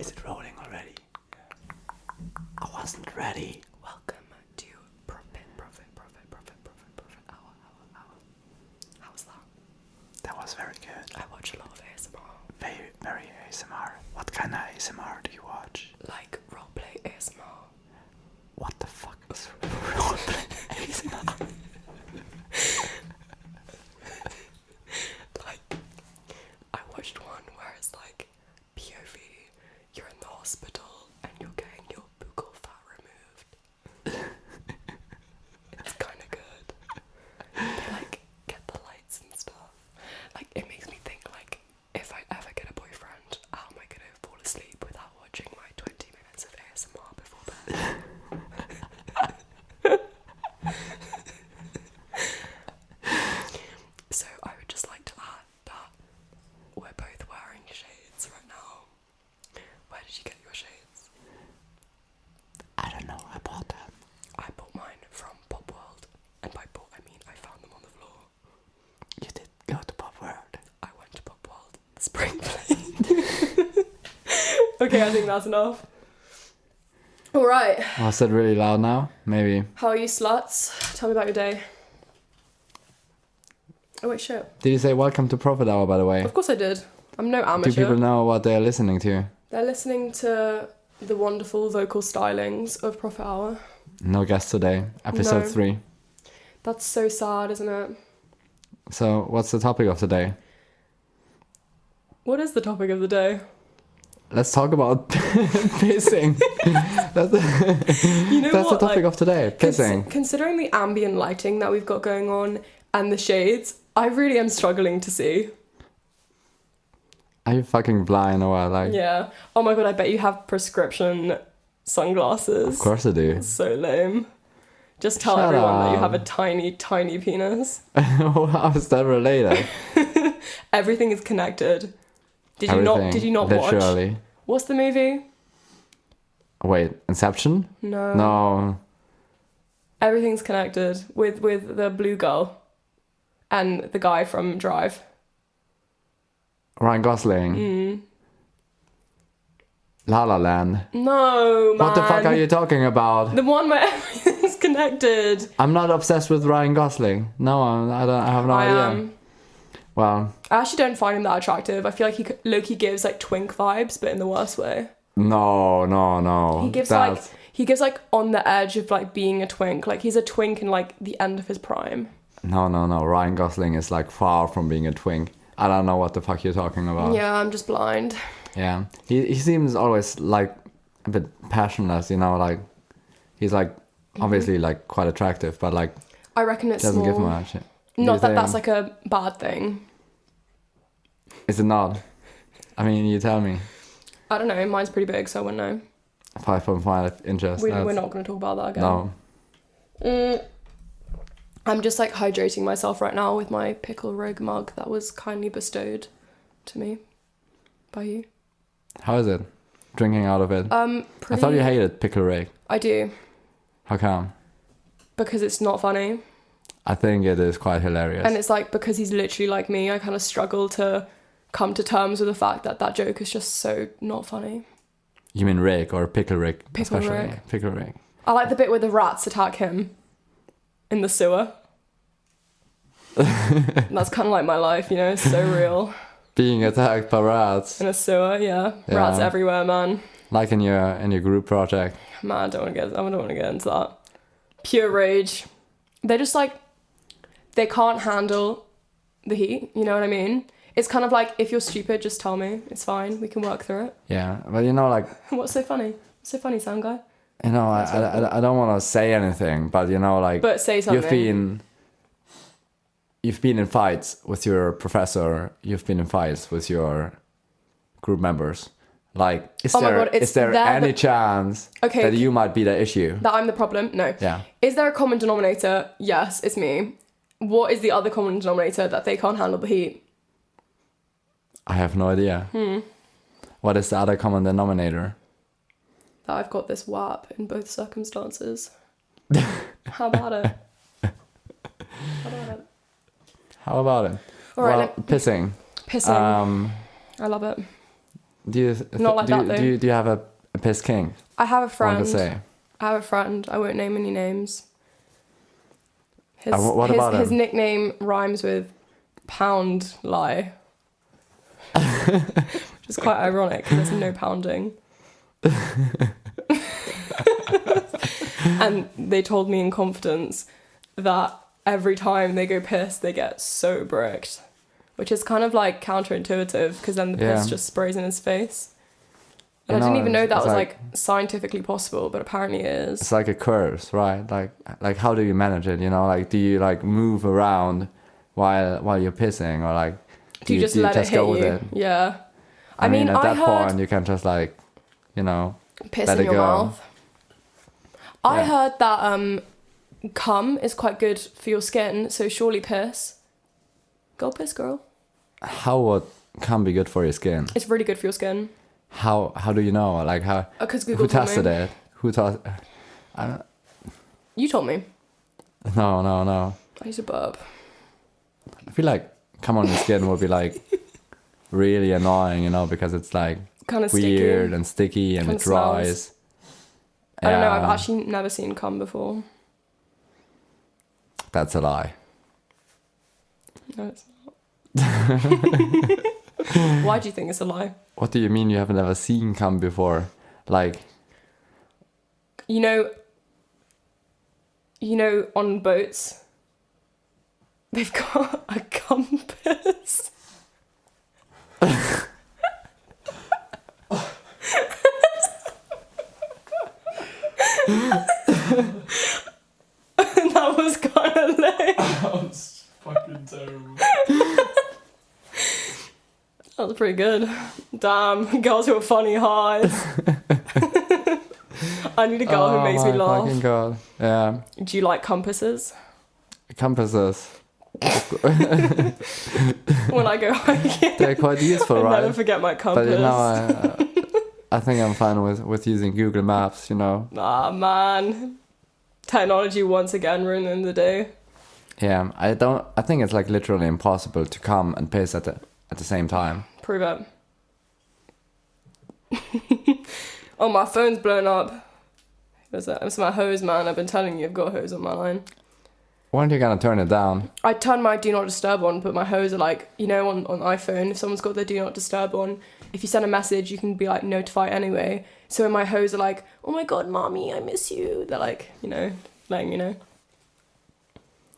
Is it rolling already? I wasn't ready. Welcome to Profit Hour. How was that? That was very good. I watch a lot of ASMR. Very ASMR. What kind of ASMR do you watch? Like roleplay ASMR. What the fuck is roleplay ASMR? Like, I watched one where it's like POV, you're in the hospital and you're getting your buccal fat removed. It's kind of good. They like get the lights and stuff. Like, it makes me think, like, if I ever get a boyfriend, how am I gonna fall asleep without watching my 20 minutes of ASMR before bed? So I would just like to add that we're both wearing shades right now. Where did you get your shades? I don't know. I bought them. I bought mine from Pop World, and by bought I mean I found them on the floor. You did go to Pop World. I went to Pop World, spring clean. Okay, I think that's enough. All right. Was that really loud now? Maybe. How are you, sluts? Tell me about your day. Oh wait, shit. Did you say welcome to Profit Hour, by the way? Of course I did. I'm no amateur. Do people know what they're listening to? They're listening to the wonderful vocal stylings of Profit Hour. No guest today. Episode No. 3. That's so sad, isn't it? So, what's the topic of today? What is the topic of the day? Let's talk about pissing. You know That's what? the topic like, of today. Pissing. Considering the ambient lighting that we've got going on and the shades, I really am struggling to see. Are you fucking blind or what? Like, Yeah. Oh my god, I bet you have prescription sunglasses. of course I do. So lame. Just tell Shut everyone that you up. have a tiny, tiny penis. How is that related? Everything is connected. Did you not watch? Literally. What's the movie? Wait, Inception? No. No. Everything's connected with the blue girl and the guy from Drive. Ryan Gosling. La La Land. No, man. What the fuck are you talking about? The one where everything's connected. I'm not obsessed with Ryan Gosling. No, I have no idea. am. Well, I actually don't find him that attractive. I feel like Loki gives like twink vibes, but in the worst way. no. He gives like on the edge of like being a twink. Like he's a twink in like the end of his prime. No. Ryan Gosling is like far from being a twink. I don't know what the fuck you're talking about. Yeah, I'm just blind. Yeah. He seems always like a bit passionless, you know, like he's like obviously like quite attractive, but like I reckon it's doesn't small. give much. Not that that's like a bad thing. Is it not? I mean, you tell me. I don't know. Mine's pretty big, so I wouldn't know. 5.5 inches. We're not going to talk about that again. No. I'm just like hydrating myself right now with my Pickle Rig mug that was kindly bestowed to me by you. How is it? Drinking out of it? I Pretty. thought you hated Pickle Rick. I do, How come? because it's not funny. I think it is quite hilarious. And it's like, because he's literally like me, I kind of struggle to come to terms with the fact that that joke is just so not funny. You mean Rick or Pickle Rick? Pickle especially. Rick. Pickle Rick. I like the bit where the rats attack him in the sewer. That's kind of like my life, you know, it's so real. Being attacked by rats. In a sewer, yeah. Rats everywhere, man. Like in your group project. Man, I don't want to get into that. Pure rage. They're just like, they can't handle the heat, you know what I mean? It's kind of like, if you're stupid, just tell me. It's fine. We can work through it. Yeah, but you know, like... What's so funny? What's so funny, sound guy? You know, I don't want to say anything, but you know, like... But say something. You've been in fights with your professor. You've been in fights with your group members. Like, is there any chance that you might be the issue? That I'm the problem? No. Yeah. Is there a common denominator? Yes, it's me. What is the other common denominator that they can't handle the heat? I have no idea. What is the other common denominator? That I've got this WAP in both circumstances. How about it? How about it? All right, well, pissing. Pissing. I love it. Do you Not like that, though. Do you have a piss king? I have a friend. I say. I have a friend. I won't name any names. His nickname rhymes with pound lie. Which is quite ironic because there's no pounding. And they told me in confidence that every time they go piss, they get so bricked. Which is kind of like counterintuitive because then the piss just sprays in his face. And I didn't even know that was like scientifically possible, but apparently it is. It's like a curse, right? Like how do you manage it? You know, like do you like move around while you're pissing, or like do you just let it hit you? With it? Yeah. I mean, at that point you can just like, you know, piss in your mouth. I heard that cum is quite good for your skin, so surely piss. Go piss, girl. How would cum be good for your skin? It's really good for your skin. How do you know? Like how? Because Google who tested it? Who taught? You told me. No. I used a burp. I feel like cum on your skin would be like really annoying, you know, because it's like kind of weird sticky. And sticky and it dries. Smells. I don't know. I've actually never seen cum before. That's a lie. No, it's not. Why do you think it's a lie? What do you mean you have never seen cum before? Like, you know, on boats, they've got a compass. That was kind of lame. That was fucking terrible. That was pretty good. Damn, girls who are funny highs. I need a girl who makes me laugh. Fucking God. Yeah. Do you like compasses? Compasses. When I go hiking. They're quite useful, right? I never forget my compass. But now I think I'm fine with using Google Maps, you know. Ah, man. Technology once again ruining the day. Yeah, I think it's like literally impossible to come and piss at the same time. Prove it. Oh, my phone's blown up. It's my hose, man. I've been telling you I've got a hose on my line. When are you gonna turn it down? I turn my do not disturb on, but my hose are like, you know, on iPhone, if someone's got their do not disturb on, if you send a message, you can be like, notify anyway. So when my hose are like, oh my God, mommy, I miss you. They're like, you know, letting you know.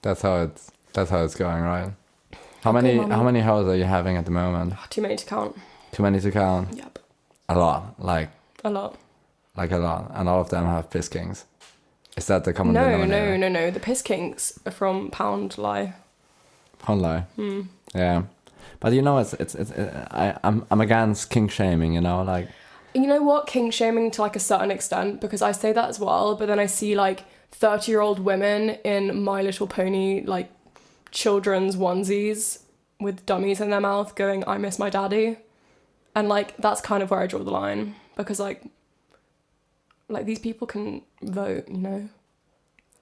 That's how it's going, right? How many hoses are you having at the moment? Too many to count. Too many to count? Yep. A lot. Like a lot. And all of them have piss kings. Is that the common denominator? No. The piss kinks are from pound lie. Pound lie. Yeah. But you know, I'm against kink shaming, you know, like. You know what? Kink shaming to like a certain extent, because I say that as well, but then I see like 30-year-old women in My Little Pony, like children's onesies with dummies in their mouth going, I miss my daddy. And like, that's kind of where I draw the line, because like these people can vote, you know?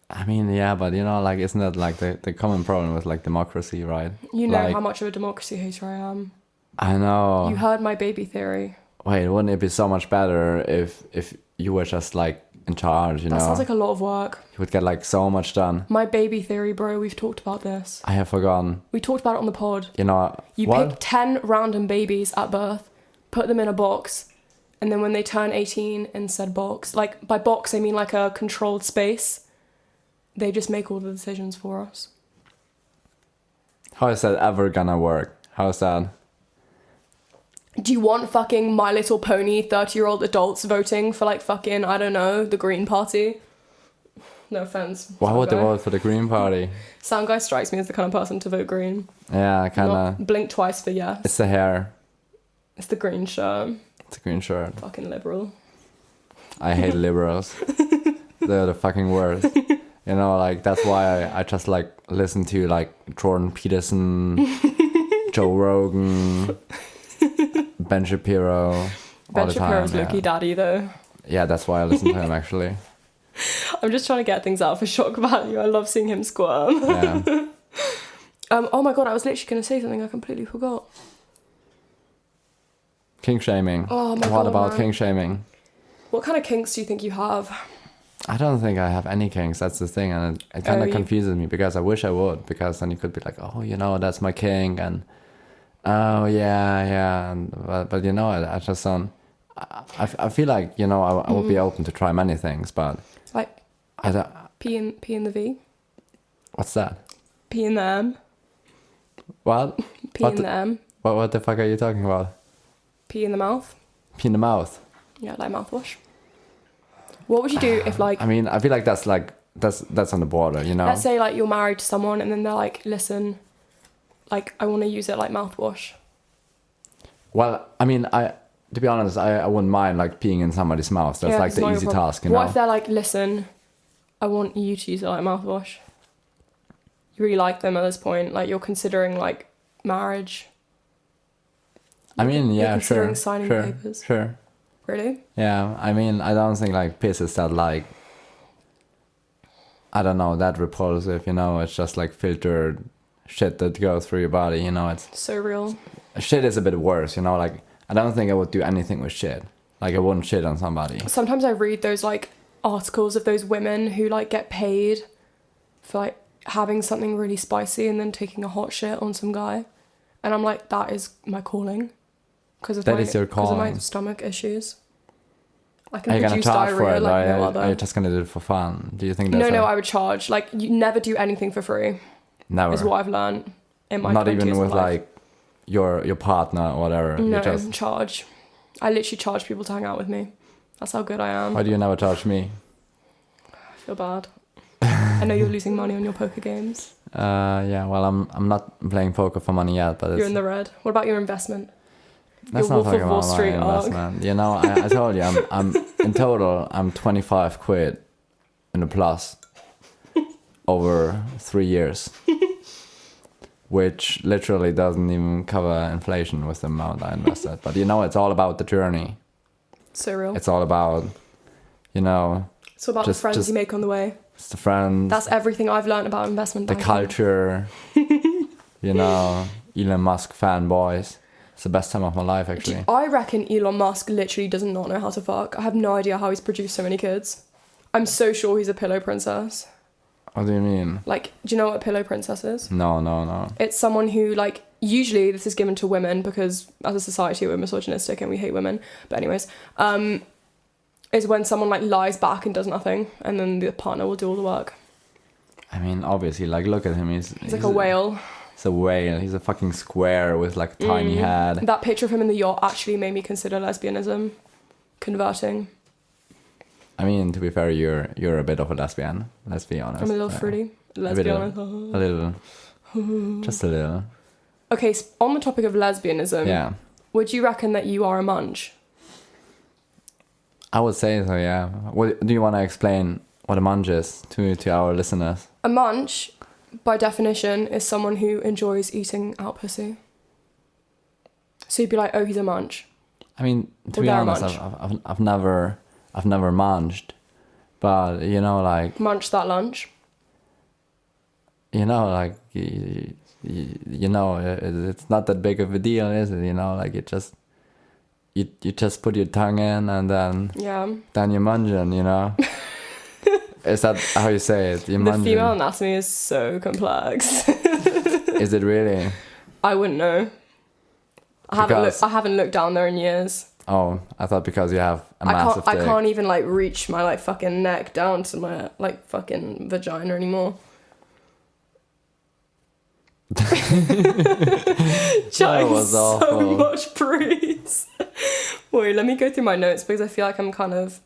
I mean, yeah, but you know, like, isn't that like the common problem with like democracy, right? You know like, how much of a democracy hater I am. I know. You heard my baby theory. Wait, wouldn't it be so much better if you were just like in charge, you know? That sounds like a lot of work. You would get like so much done. My baby theory, bro, we've talked about this. I have forgotten. We talked about it on the pod. You know, you pick 10 random babies at birth, put them in a box, and then when they turn 18 in said box, like by box I mean like a controlled space, they just make all the decisions for us. How is that ever gonna work? How is that? Do you want fucking My Little Pony 30-year-old adults voting for like fucking, I don't know, the Green Party? No offense. Why would they vote for the Green Party? Sound guy strikes me as the kind of person to vote green. Yeah, kind of. Blink twice for yes. It's the hair. It's the green shirt. It's a green shirt. Fucking liberal. I hate liberals. They're the fucking worst. You know, like, that's why I just, like, listen to, like, Jordan Peterson, Joe Rogan, Ben Shapiro. Ben Shapiro's Loki Daddy, though. Yeah, that's why I listen to him, actually. I'm just trying to get things out for shock value. I love seeing him squirm. Yeah. Oh my God, I was literally going to say something I completely forgot. Kink shaming. Oh my god. What about man. kink shaming? What kind of kinks do you think you have? I don't think I have any kinks. That's the thing, and it kind of confuses me because I wish I would. Because then you could be like, oh, you know, that's my kink, and oh yeah, and, but you know, I just don't. I feel like, you know, I would be open to try many things, but like I don't. P in the V. What's that? P in the M. What? P in the M. What the fuck are you talking about? Pee in the mouth. Pee in the mouth. Yeah, like mouthwash. What would you do if like... I mean, I feel like that's on the border, you know? Let's say like you're married to someone and then they're like, listen, like I want to use it like mouthwash. Well, I mean, to be honest, I wouldn't mind like peeing in somebody's mouth. That's like the easy task, you know? What if they're like, listen, I want you to use it like mouthwash? You really like them at this point, like you're considering like marriage. I mean, yeah, considering signing papers. Sure. Really? Yeah, I mean, I don't think like piss is that like, I don't know, that repulsive, you know? It's just like filtered shit that goes through your body, you know? It's so real. Shit is a bit worse, you know? Like, I don't think I would do anything with shit. Like, I wouldn't shit on somebody. Sometimes I read those like articles of those women who like get paid for like having something really spicy and then taking a hot shit on some guy, and I'm like, that is my calling, because of my stomach issues. I can produce diarrhea like no other. Are you just gonna do it for fun? Do you think that's No, I would charge. Like, you never do anything for free. Never. Is what I've learned in my 20s. Not even with like your partner or whatever. No, you just charge. I literally charge people to hang out with me. That's how good I am. Why do you never charge me? I feel bad. I know you're losing money on your poker games. Yeah, well, I'm not playing poker for money yet, but you're in the red. What about your investment? Let's not talk about my investment. You know, I told you, I'm in total, I'm 25 quid in the plus over 3 years, which literally doesn't even cover inflation with the amount I invested. But you know, it's all about the journey. So real. It's all about, you know, it's all about the friends you make on the way. It's the friends. That's everything I've learned about investment banking. The culture, you know, Elon Musk fanboys. It's the best time of my life, actually. I reckon Elon Musk literally does not know how to fuck. I have no idea how he's produced so many kids. I'm so sure he's a pillow princess. What do you mean? Like, do you know what a pillow princess is? No. It's someone who, like, usually this is given to women because as a society we're misogynistic and we hate women. But anyways, is when someone, like, lies back and does nothing and then the partner will do all the work. I mean, obviously, like, look at him. He's like a whale. He's a whale. He's a fucking square with, like, a tiny head. That picture of him in the yacht actually made me consider lesbianism. Converting. I mean, to be fair, you're a bit of a lesbian. Let's be honest. I'm a little fruity. Let's be honest. A little. Just a little. Okay, on the topic of lesbianism, yeah. Would you reckon that you are a munch? I would say so, yeah. Do you want to explain what a munch is to our listeners? A munch, by definition, is someone who enjoys eating out pussy. So you'd be like, oh, he's a munch. I mean, to be honest, I've never munched, but you know, like, munch that lunch. You know, like, you know, it's not that big of a deal, is it? You know, like, you just put your tongue in and then you're munching, you know. Is that how you say it? The female anatomy is so complex. Is it really? I wouldn't know. I haven't looked down there in years. Oh, I thought because you have a massive dick. I can't even, like, reach my, like, fucking neck down to my, like, fucking vagina anymore. That was awful. So much praise. Wait, let me go through my notes because I feel like I'm kind of...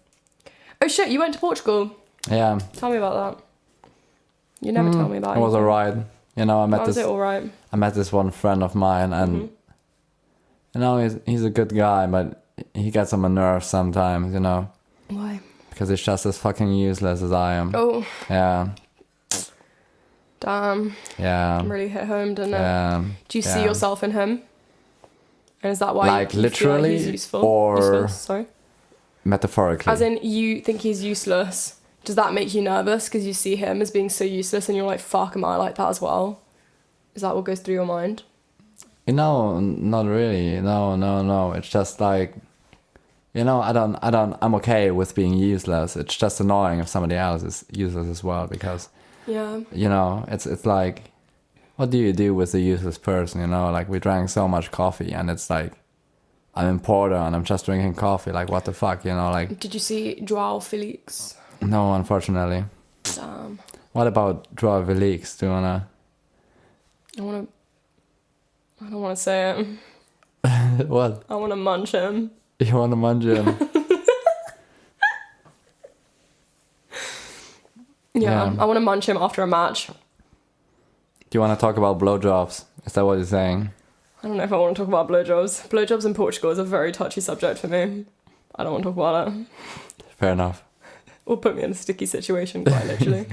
Oh shit, you went to Portugal. Yeah. Tell me about that. You never tell me about it. It was alright. You know, was it alright? I met this one friend of mine and you know, he's a good guy, but he gets on my nerves sometimes, you know. Why? Because he's just as fucking useless as I am. Oh. Yeah. Damn. Yeah. Really hit home, didn't it? Do you see yourself in him? And is that why like you literally feel like he's useful? Or sorry? Metaphorically? As in, you think he's useless. Does that make you nervous because you see him as being so useless and you're like, fuck, am I like that as well? Is that what goes through your mind? No, not really. No. It's just like, I'm okay with being useless. It's just annoying if somebody else is useless as well, because, it's like, what do you do with a useless person, Like, we drank so much coffee, and it's like, I'm in Porto, and I'm just drinking coffee. Like, what the fuck, like... Did you see Joao Felix? No, unfortunately. Damn. What about Joao Felix? Do you wanna... I don't want to say it. What? I want to munch him. You want to munch him? Yeah, I want to munch him after a match. Do you want to talk about blowjobs? Is that what you're saying? I don't know if I want to talk about blowjobs. Blowjobs in Portugal is a very touchy subject for me. I don't want to talk about it. Fair enough. Or put me in a sticky situation, quite literally.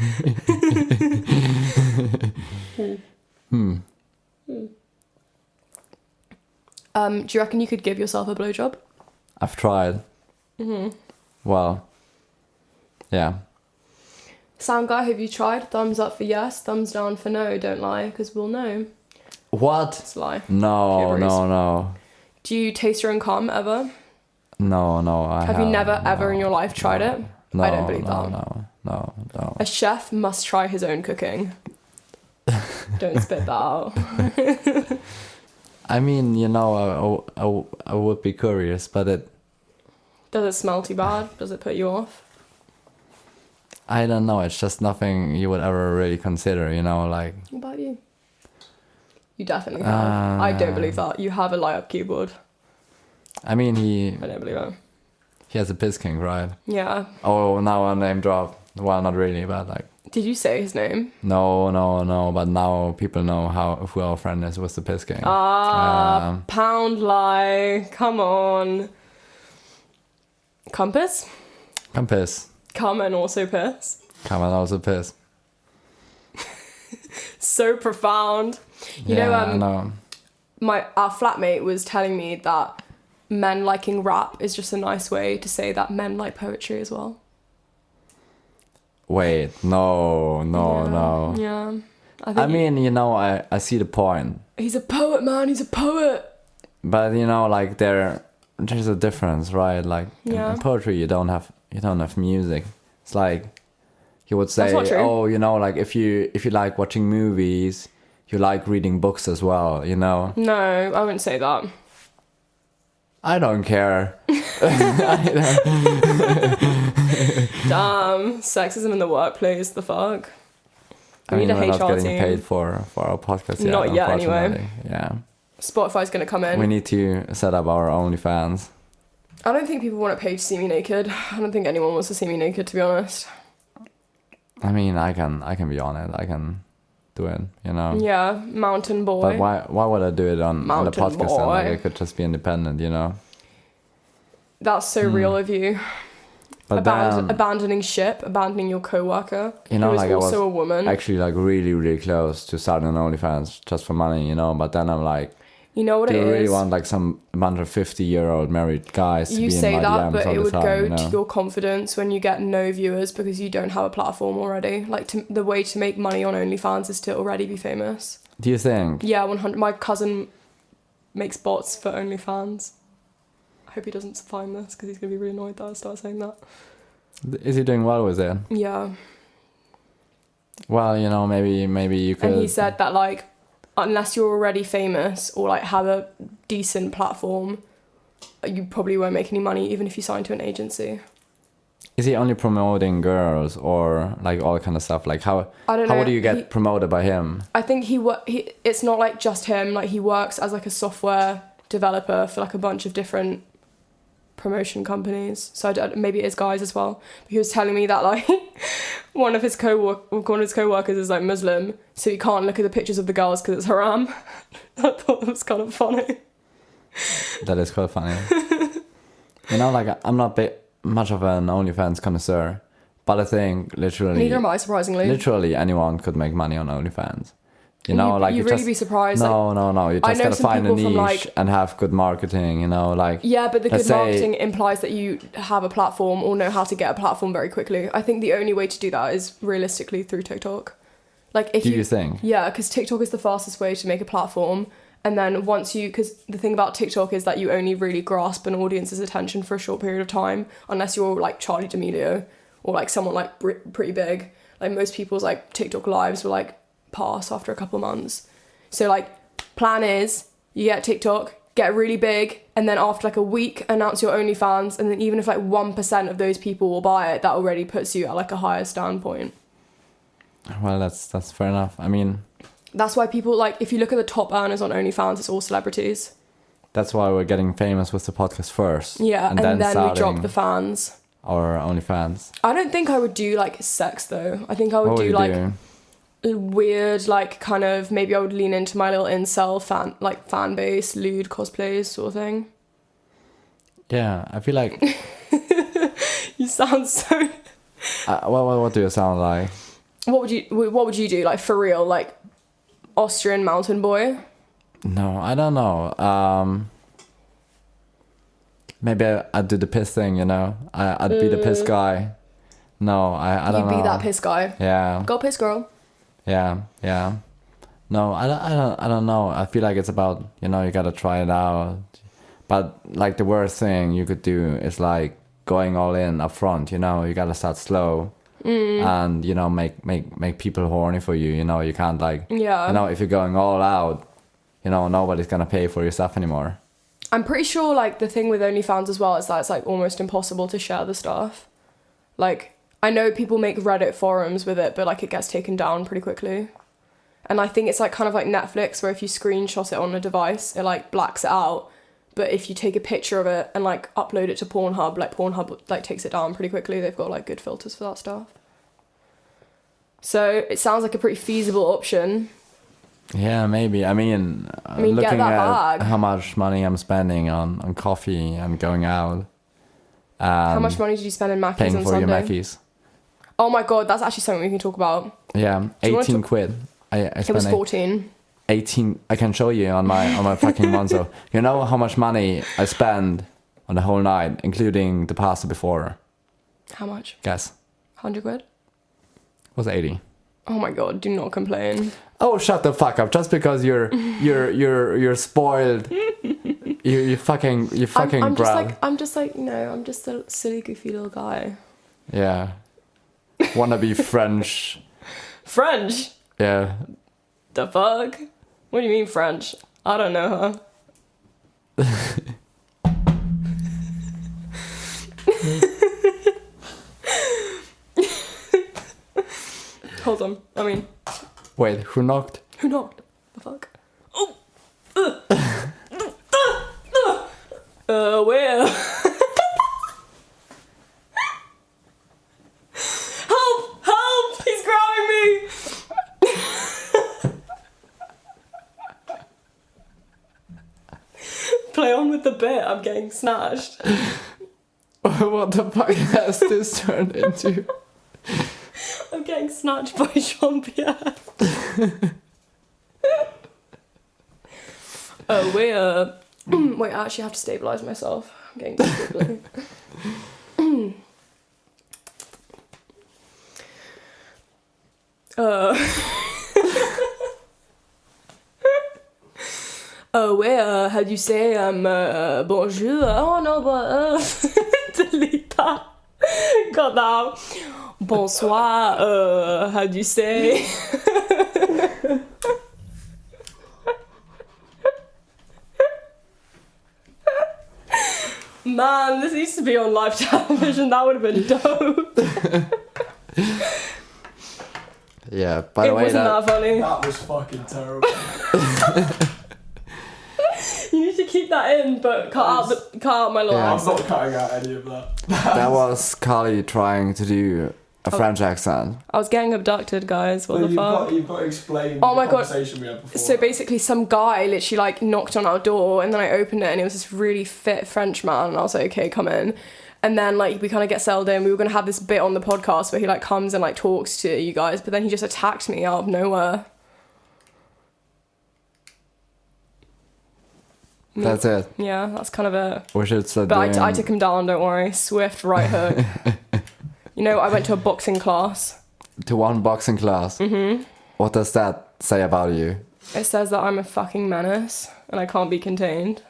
Do you reckon you could give yourself a blowjob? I've tried. Well, yeah. Sound guy, have you tried? Thumbs up for yes, thumbs down for no. Don't lie, because we'll know. What? It's a lie. No. Do you taste your own cum ever? No, Have you never ever in your life tried it? No, I don't believe that. No. A chef must try his own cooking. Don't spit that out. I mean, I would be curious, but it... Does it smell too bad? Does it put you off? I don't know. It's just nothing you would ever really consider, like... What about you? You definitely have. I don't believe that. You have a light-up keyboard. I mean, I don't believe it. He has a piss king, right? Yeah. Oh, now a name drop. Well, not really, but like... Did you say his name? No, but now people know who our friend is with the piss king. Pound lie. Come on. Compass? Compass. Come and also piss. Come and also piss. So profound. You know, our flatmate was telling me that men liking rap is just a nice way to say that men like poetry as well. Wait, no. Yeah. I mean, I see the point. He's a poet, man. He's a poet. But like there's a difference, right? Like in poetry, you don't have music. It's like you would say, oh, like if you like watching movies, you like reading books as well, No, I wouldn't say that. I don't care. Damn, sexism in the workplace, the fuck. We need a we're HR not getting team. paid for our podcast yet. Not yet, anyway. Yeah. Spotify's gonna come in. We need to set up our OnlyFans. I don't think people want to pay to see me naked. I don't think anyone wants to see me naked, to be honest. I mean, I can be on it. I can do it, Yeah, mountain boy. But why would I do it on the podcast then? Like, I could just be independent, That's so real of you. But abandoning ship, abandoning your co-worker, who is like also I a woman. Actually, like really, really close to starting an OnlyFans just for money, But then I'm like, you know what it is? Do you really want like a bunch of 50-year-old married guys to be in my DMs all the time? You say that, but it would go to your confidence when you get no viewers because you don't have a platform already. Like the way to make money on OnlyFans is to already be famous. Do you think? Yeah, 100. My cousin makes bots for OnlyFans. I hope he doesn't find this because he's gonna be really annoyed that I start saying that. Is he doing well with it? Yeah. Well, maybe you could. And he said that like, unless you're already famous or like have a decent platform, you probably won't make any money even if you sign to an agency. Is he only promoting girls or like all kind of stuff? Like how would you get promoted by him? I think it's not like just him. Like he works as like a software developer for like a bunch of different promotion companies. So maybe it is guys as well. But he was telling me that like one of his co-workers is like Muslim, so you can't look at the pictures of the girls because it's haram. I thought it was kind of funny. That is quite funny. Like I'm not much of an OnlyFans connoisseur, but I think literally... Neither am I, surprisingly. Literally anyone could make money on OnlyFans. You'd really be surprised. No. You just gotta find a niche and have good marketing, Yeah, but the good marketing implies that you have a platform or know how to get a platform very quickly. I think the only way to do that is realistically through TikTok. Like, if you think? Yeah, because TikTok is the fastest way to make a platform, And then once because the thing about TikTok is that you only really grasp an audience's attention for a short period of time, unless you're like Charli D'Amelio or like someone like pretty big. Like most people's like TikTok lives will like pass after a couple months. So like plan is you get TikTok, get really big, and then after like a week announce your OnlyFans, and then even if like 1% of those people will buy it, that already puts you at like a higher standpoint. Well, that's fair enough. I mean, that's why people like, if you look at the top earners on OnlyFans, it's all celebrities. That's why we're getting famous with the podcast first. Yeah, and then we drop the fans. Our OnlyFans. I don't think I would do like sex though. I think I would do like weird, like kind of, maybe I would lean into my little incel fan base, lewd cosplays sort of thing. Yeah, I feel like you sound so. What do you sound like? What would you do, like for real, like Austrian mountain boy? No, I don't know. Maybe I'd do the piss thing, you know. I'd be the piss guy. No, I don't know. You'd be that piss guy. Yeah. Go piss girl. Yeah. No, I don't know. I feel like it's about, you know, you gotta try it out. But like the worst thing you could do is like going all in up front, you know. You gotta start slow. And, you know, make people horny for you, you know. You can't like, you know, if you're going all out, you know, nobody's gonna pay for your stuff anymore. I'm pretty sure like the thing with OnlyFans as well is that it's like almost impossible to share the stuff. Like, I know people make Reddit forums with it, but like it gets taken down pretty quickly. And I think it's like kind of like Netflix, where if you screenshot it on a device, it like blacks it out. But if you take a picture of it and like upload it to Pornhub, like Pornhub like takes it down pretty quickly. They've got like good filters for that stuff. So it sounds like a pretty feasible option. Yeah, maybe. I mean looking get that at bag. how much money I'm spending on coffee and going out. How much money did you spend in Mackies paying on for Sunday? your Mackies? Oh my god, that's actually something we can talk about. Yeah, 18 quid. I spent it was 14. 18. I can show you on my fucking Monzo. You know how much money I spend on the whole night, including the pasta before? How much? Guess. 100 quid? It was 80. Oh my god, do not complain. Oh, shut the fuck up! Just because you're spoiled, you fucking I'm brat. I'm just like no, I'm just a silly goofy little guy. Yeah, wanna be French? French? Yeah. The fuck? What do you mean French? I don't know her. Hold on. I mean. Wait, who knocked? Who knocked? The fuck? Oh! Where? Help! Help! He's grabbing me! Play on with the bit. I'm getting snatched. What the fuck has this turned into? I'm getting snatched by Jean-Pierre. Wait, I actually have to stabilise myself. I'm getting too quickly. How do you say bonjour? Oh no, but delete that. Got that. Bonsoir, how do you say? Man, this needs to be on live television. That would have been dope. Yeah, by the way, wasn't that funny. That was fucking terrible. You need to keep that in, but cut out my little Yeah. I'm not cutting out any of that. that was Carly trying to do a French accent. I was getting abducted, guys. What the fuck? You've got to explain Oh the my God. conversation we had before. So basically some guy literally like knocked on our door, and then I opened it and it was this really fit French man, and I was like, okay, come in. And then like we kind of get settled in. We were going to have this bit on the podcast where he like comes and like talks to you guys, but then he just attacked me out of nowhere. That's it. Yeah, that's kind of it. We should start But doing... I took him down, don't worry. Swift right hook. You know, I went to a boxing class. To one boxing class. Mm-hmm. What does that say about you? It says that I'm a fucking menace and I can't be contained.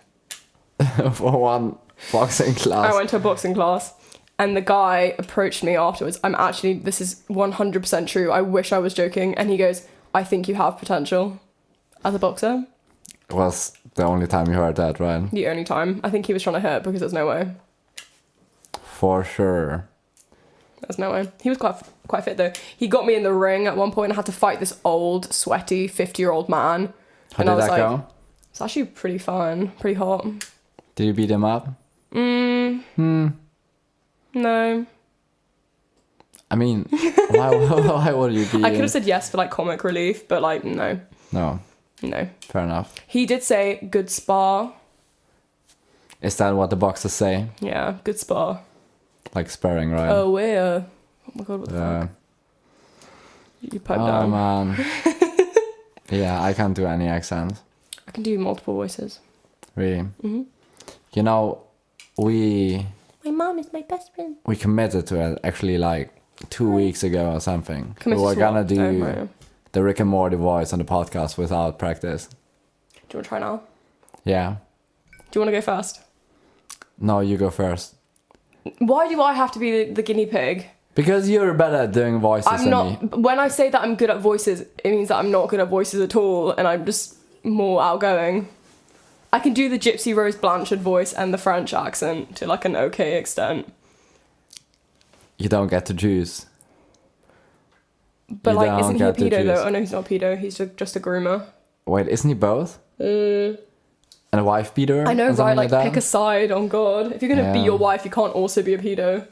For one boxing class. I went to a boxing class and the guy approached me afterwards. This is 100% true. I wish I was joking. And he goes, I think you have potential as a boxer. It was the only time you heard that, right? The only time. I think he was trying to hurt because there's no way. For sure. There's no way. He was quite fit though. He got me in the ring at one point and I had to fight this old, sweaty, 50-year-old man. How did that go? It's actually pretty fun, pretty hot. Did you beat him up? No. I mean, why would you be? I could have said yes for like comic relief, but like no. No. No. Fair enough. He did say good spar. Is that what the boxers say? Yeah, good spar. Like sparring, right? Oh, where? Oh my god, what the fuck? You pipe down. Oh man. Yeah, I can't do any accent. I can do multiple voices. Really? Mm-hmm. You know, my mom is my best friend. we committed to it actually like 2 weeks ago or something. Committed we were to gonna what? do Oh, right. the Rick and Morty voice on the podcast without practice. Do you want to try now? Yeah. Do you want to go first? No, you go first. Why do I have to be the guinea pig? Because you're better at doing voices I'm than not. me. When I say that I'm good at voices, it means that I'm not good at voices at all, and I'm just more outgoing. I can do the Gypsy Rose Blanchard voice and the French accent to like an okay extent. You don't get to choose. But You like, don't isn't he a get to pedo though? choose. Oh no, he's not a pedo. He's just a groomer. Wait, isn't he both? And a wife beater? I know, or something right? Like, that? pick a side. Oh god, if you're gonna be Yeah. your wife, you can't also be a pedo.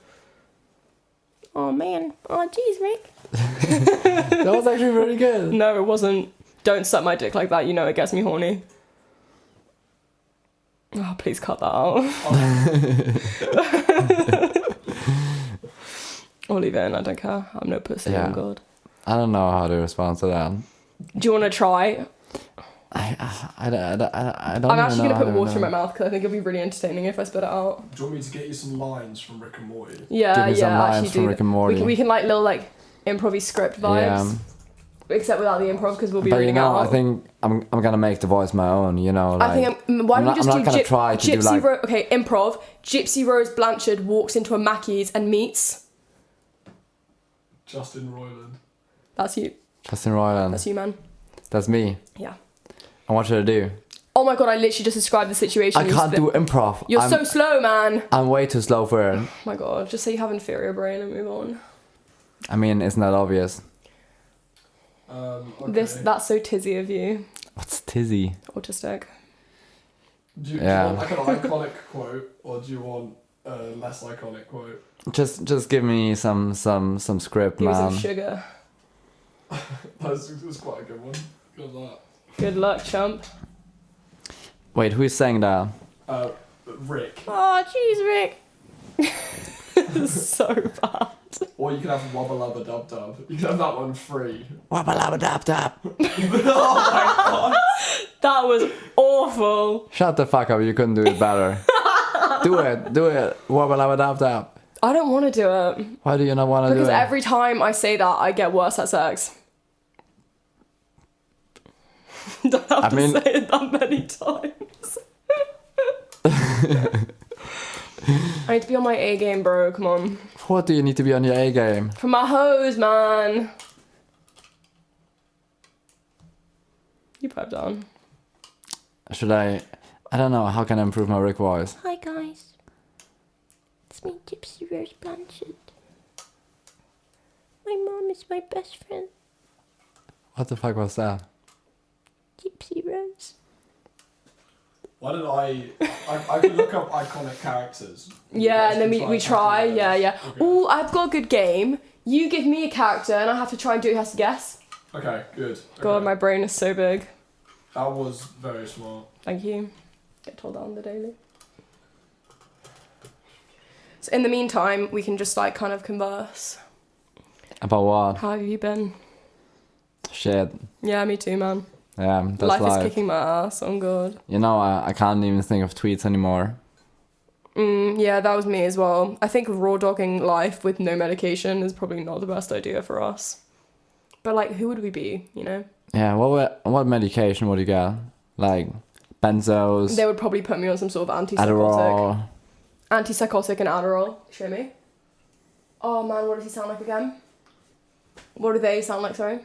Oh man. Oh jeez, Rick. That was actually very good. No, it wasn't. Don't suck my dick like that. You know it gets me horny. Oh, please cut that out. Or leave it in. I don't care. I'm no pussy. Yeah. Oh god. I don't know how to respond to that. Do you want to try? I don't I'm actually even gonna know put how water to in my mouth because I think it'll be really entertaining if I spit it out. Do you want me to get you some lines from Rick and Morty? Yeah, Give me some yeah. lines Actually, from do. Rick and Morty. We can like little like improv script vibes. Yeah. Except without the improv because we'll be But reading you know, out. I think I'm gonna make the voice my own. You know, like, I think why I'm don't we not- just I'm do not gonna try to do Gypsy like- okay, improv. Gypsy Rose Blanchard walks into a Mackey's and meets. Justin Roiland. That's you. Justin Roiland. That's you, man. That's me. Yeah. And what should I do? Oh my god, I literally just described the situation. I can't do improv. You're so slow, man. I'm way too slow for it. Oh my god, just say you have inferior brain and move on. I mean, it's not obvious. Okay. That's so tizzy of you. What's tizzy? Autistic. Do you Yeah. want like an iconic quote, or do you want a less iconic quote? Just give me some script, Give me man. some sugar. That was quite a good one. Good luck. Good luck, chump. Wait, who's saying that? Rick. Oh, jeez, Rick. So bad. Or you can have Wubba Lubba Dub Dub. You can have that one free. Wabba labba dab dab. That was awful. Shut the fuck up! You couldn't do it better. do it. Wabba labba dab dab. I don't want to do it. Why do you not want to do it? Because every time I say that, I get worse at sex. Don't have to say it that many times. I need to be on my A game, bro. Come on. What do you need to be on your A game? For my hose, man. You pipe down. Should I don't know. How can I improve my Rick voice? Hi, guys. It's me, Gypsy Rose Blanchard. My mom is my best friend, What the fuck was that? Gypsy Rose. Why did I could look up iconic characters. Yeah, and then we try. those. Yeah. Okay. Ooh, I've got a good game. You give me a character, and I have to try and do who has to guess. Okay, good. God, Okay. my brain is so big. That was very smart. Thank you. Get told that on the daily. So in the meantime, we can just like kind of converse. About what? How have you been? Shit. Yeah, me too, man. Yeah, that's Life life. is kicking my ass. Oh god. You know, I can't even think of tweets anymore. Yeah, that was me as well. I think raw dogging life with no medication is probably not the best idea for us. But like, who would we be? You know? Yeah, what medication would you get? Like benzos? They would probably put me on some sort of antipsychotic. Adderall. Antipsychotic and Adderall. Show me. Oh man, what does he sound like again? What do they sound like, sorry?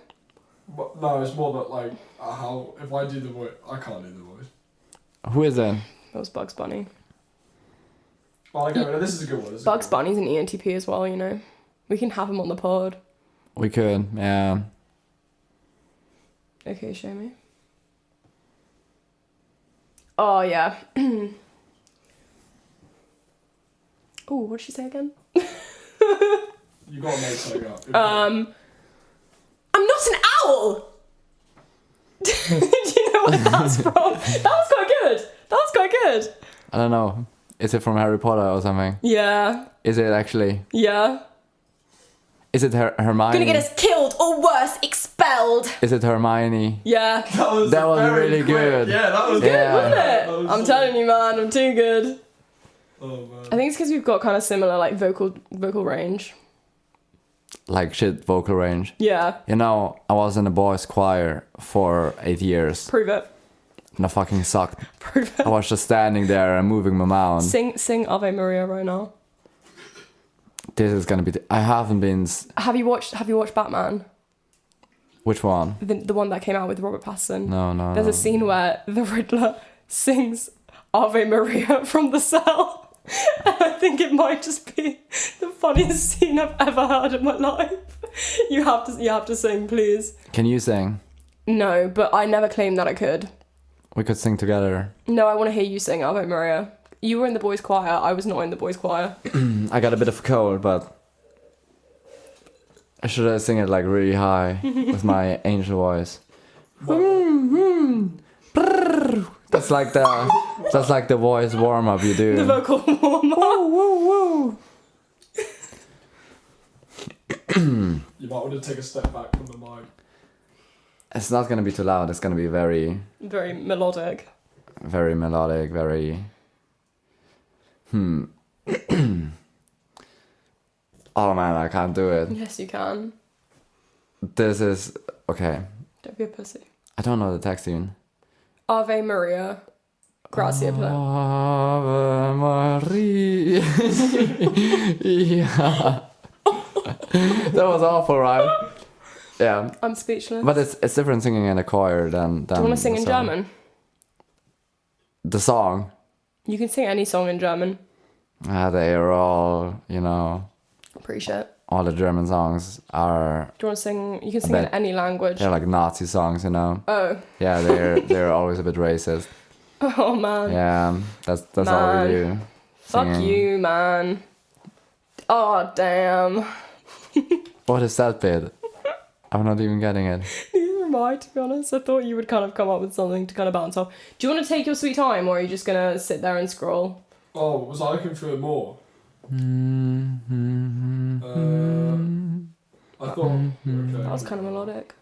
But no, it's more that like how if I do the voice, I can't do the voice. Who is it? That was Bugs Bunny. Well, okay, this is a good one. Bugs Bunny's an ENTP as well, you know. We can have him on the pod. We could, yeah. Okay, show me. Oh, yeah. Oh, what did she say again? You gotta make something up. I'm not an owl! Do you know what that's from? That was quite good. I don't know. Is it from Harry Potter or something? Yeah. Is it actually? Yeah. Is it Hermione? Gonna get us killed or worse, expelled. Is it Hermione? Yeah. That was really quick. good. Yeah, that was Good, Yeah. wasn't it? I'm telling you, man, I'm too good. Oh man. I think it's because we've got kind of similar like vocal range. Like shit vocal range. Yeah. You know, I was in a boys' choir for 8 years. Prove it. And I fucking sucked. Prove it. I was just standing there and moving my mouth. Sing Ave Maria right now. This is gonna be. I haven't been. Have you watched Batman? Which one? The one that came out with Robert Pattinson. No. There's a scene where the Riddler sings Ave Maria from the cell. And I think it might just be the funniest scene I've ever heard in my life. You have to sing, please. Can you sing? No, but I never claimed that I could. We could sing together. No, I want to hear you sing Ave Maria. You were in the boys' choir. I was not in the boys' choir. I got a bit of a cold, but I should sing it like really high with my angel voice. That's like the voice warm up you do. The vocal warm up. You might want to take a step back from the mic. It's not gonna be too loud. It's gonna be very melodic. Very melodic. Very. Oh man, I can't do it. Yes, you can. This is okay. Don't be a pussy. I don't know the text even. Ave Maria. Grazie per. Ave Maria. Yeah. That was awful, right? Yeah. I'm speechless. But it's different singing in a choir than Do you want to sing in German? The song. You can sing any song in German. They are all, you know. Pretty shit. All the German songs are. Do you want to sing? You can sing in any language. They're like Nazi songs, you know. Oh. Yeah, they're always a bit racist. Oh man. Yeah, that's all we do. Fuck Singing. you, man. Oh damn. What is that bit? I'm not even getting it. Neither am I, to be honest. I thought you would kind of come up with something to kind of bounce off. Do you want to take your sweet time, or are you just gonna sit there and scroll? Oh, was I looking for more? I thought. Okay. That was kind of melodic.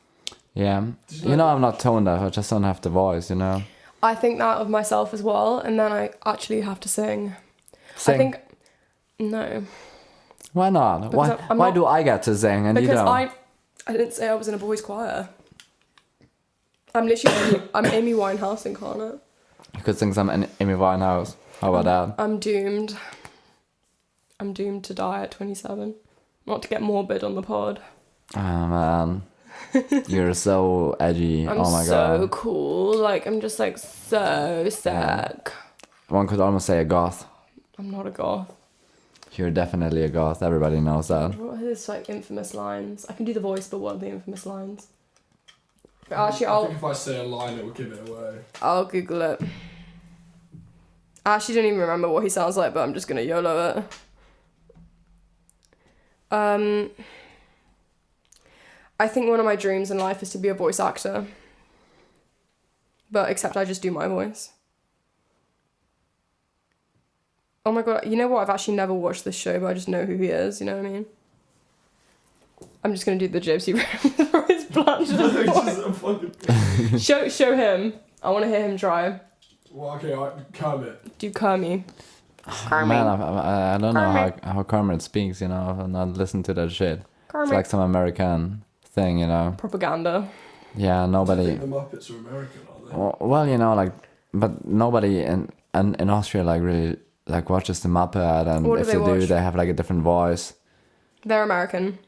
Yeah. You know I'm not tone deaf, I just don't have the voice, you know. I think that of myself as well, and then I actually have to sing. Sing. I think no. Why not? Because Why do I get to sing and you Because don't? I didn't say I was in a boys' choir. I'm literally I'm Amy Winehouse incarnate. You could sing some Amy Winehouse. How about that? I'm doomed. I'm doomed to die at 27. Not to get morbid on the pod. Oh man. You're so edgy. I'm oh my so god. cool. Like, I'm just like so sick. One could almost say a goth. I'm not a goth. You're definitely a goth. Everybody knows that. What are his like infamous lines? I can do the voice, but what are the infamous lines? Actually, I think if I say a line, it will give it away. I'll Google it. I actually don't even remember what he sounds like, but I'm just gonna YOLO it. I think one of my dreams in life is to be a voice actor. But except I just do my voice. Oh my god, you know what? I've actually never watched this show, but I just know who he is, you know what I mean? I'm just gonna do the Gypsy Rose Blanchard. Show him. I wanna hear him try. Well, okay, Kermit. Do Kermit. Man, I don't know how Kermit speaks, you know. I've not listened to that shit. Kermit. It's like some American thing, you know. Propaganda. Yeah, nobody. I think the Muppets are American, aren't they? Well, you know, like, but nobody in Austria like really like watches the Muppet, and What if do they do, they have like a different voice. They're American.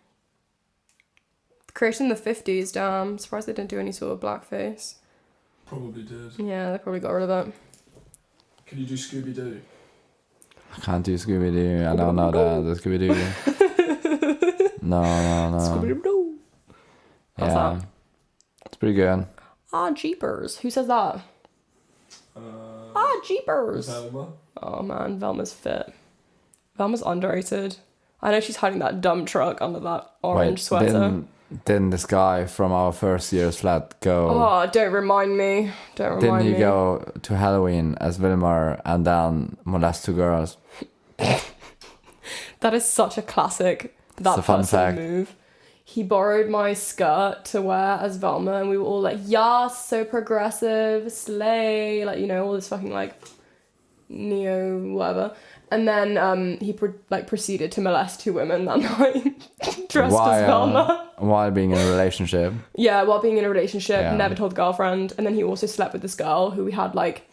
Created in the 50s, damn. I'm surprised they didn't do any sort of blackface. Probably did. Yeah, they probably got rid of it. Can you do Scooby-Doo? I can't do Scooby-Doo. I don't know the Scooby-Doo. No. Scooby-Doo. How's Yeah. that? It's pretty good. Ah, jeepers. Who says that? Jeepers. Velma? Oh man, Velma's fit. Velma's underrated. I know she's hiding that dumb truck under that orange sweater. Didn't this guy from our first year's flat go? Oh, don't remind me. Didn't he go to Halloween as Wilmer and then molest 2 girls? That is such a classic that person move. He borrowed my skirt to wear as Velma, and we were all like, "Yes, so progressive, slay!" Like, you know, all this fucking like neo whatever. And then he proceeded to molest 2 women that night, dressed as Velma. While being in a relationship. Yeah, while being in a relationship, never told the girlfriend, and then he also slept with this girl who we had like.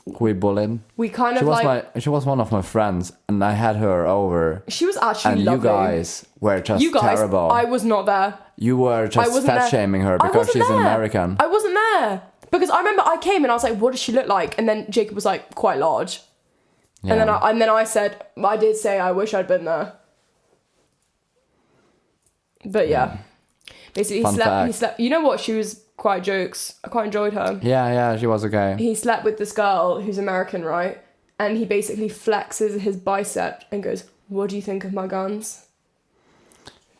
Who we bullied. We kind of she was one of my friends, and I had her over. She was actually lovely. And you guys were just terrible. I was not there. You were just fat shaming her because she's an American. I wasn't there because I remember I came and I was like, "What does she look like?" And then Jacob was like, "Quite large." Yeah. And then I said, I did say I wish I'd been there. But yeah. Basically he slept. You know what? She was quite jokes. I quite enjoyed her. Yeah, she was okay. He slept with this girl who's American, right? And he basically flexes his bicep and goes, "What do you think of my guns?"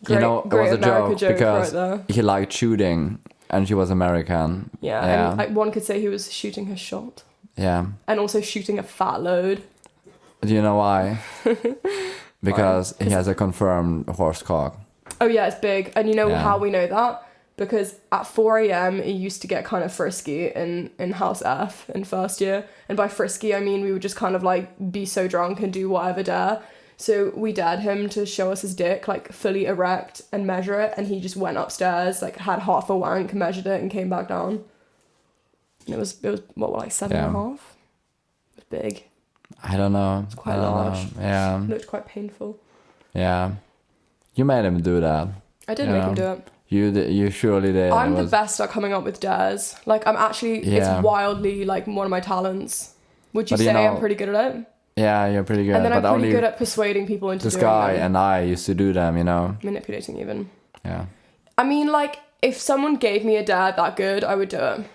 Great, it was a joke because he liked shooting and she was American. Yeah. And like one could say he was shooting her shot. Yeah. And also shooting a fat load. Do you know why? Because he has a confirmed horse cock. Oh yeah, it's big. And you know how we know that? Because at 4 a.m. he used to get kind of frisky in House F in first year. And by frisky, I mean we would just kind of like be so drunk and do whatever dare. So we dared him to show us his dick, like fully erect and measure it. And he just went upstairs, like had half a wank, measured it and came back down. And it was what, like 7.5? It was big. I don't know. It's quite large. Yeah. It looked quite painful. Yeah. You made him do that. I did make him do it. You surely did. I'm the best at coming up with dares. Like, I'm actually, it's wildly, like, one of my talents. Would you say I'm pretty good at it? Yeah, you're pretty good. And then I'm pretty good at persuading people into doing them. This guy and I used to do them, you know? Manipulating even. Yeah. I mean, like, if someone gave me a dare that good, I would do it.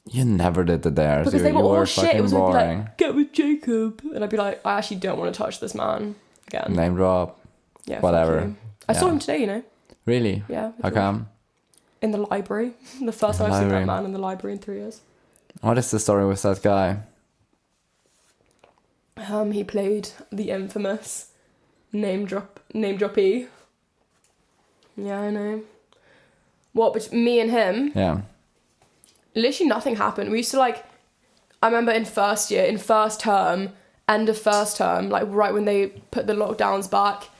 You never did the dares. Because they were all shit. It was boring. Like, get with Jacob. And I'd be like, I actually don't want to touch this man again. Name drop. Yeah, whatever. I saw him today, you know? Really? Yeah. How come? In the library. The first time I've seen that man in the library in 3 years. What is the story with that guy? He played the infamous name droppy. Yeah, I know. What, but me and him? Yeah. Literally nothing happened. We used to like, I remember in first term, end of first term, like right when they put the lockdowns back,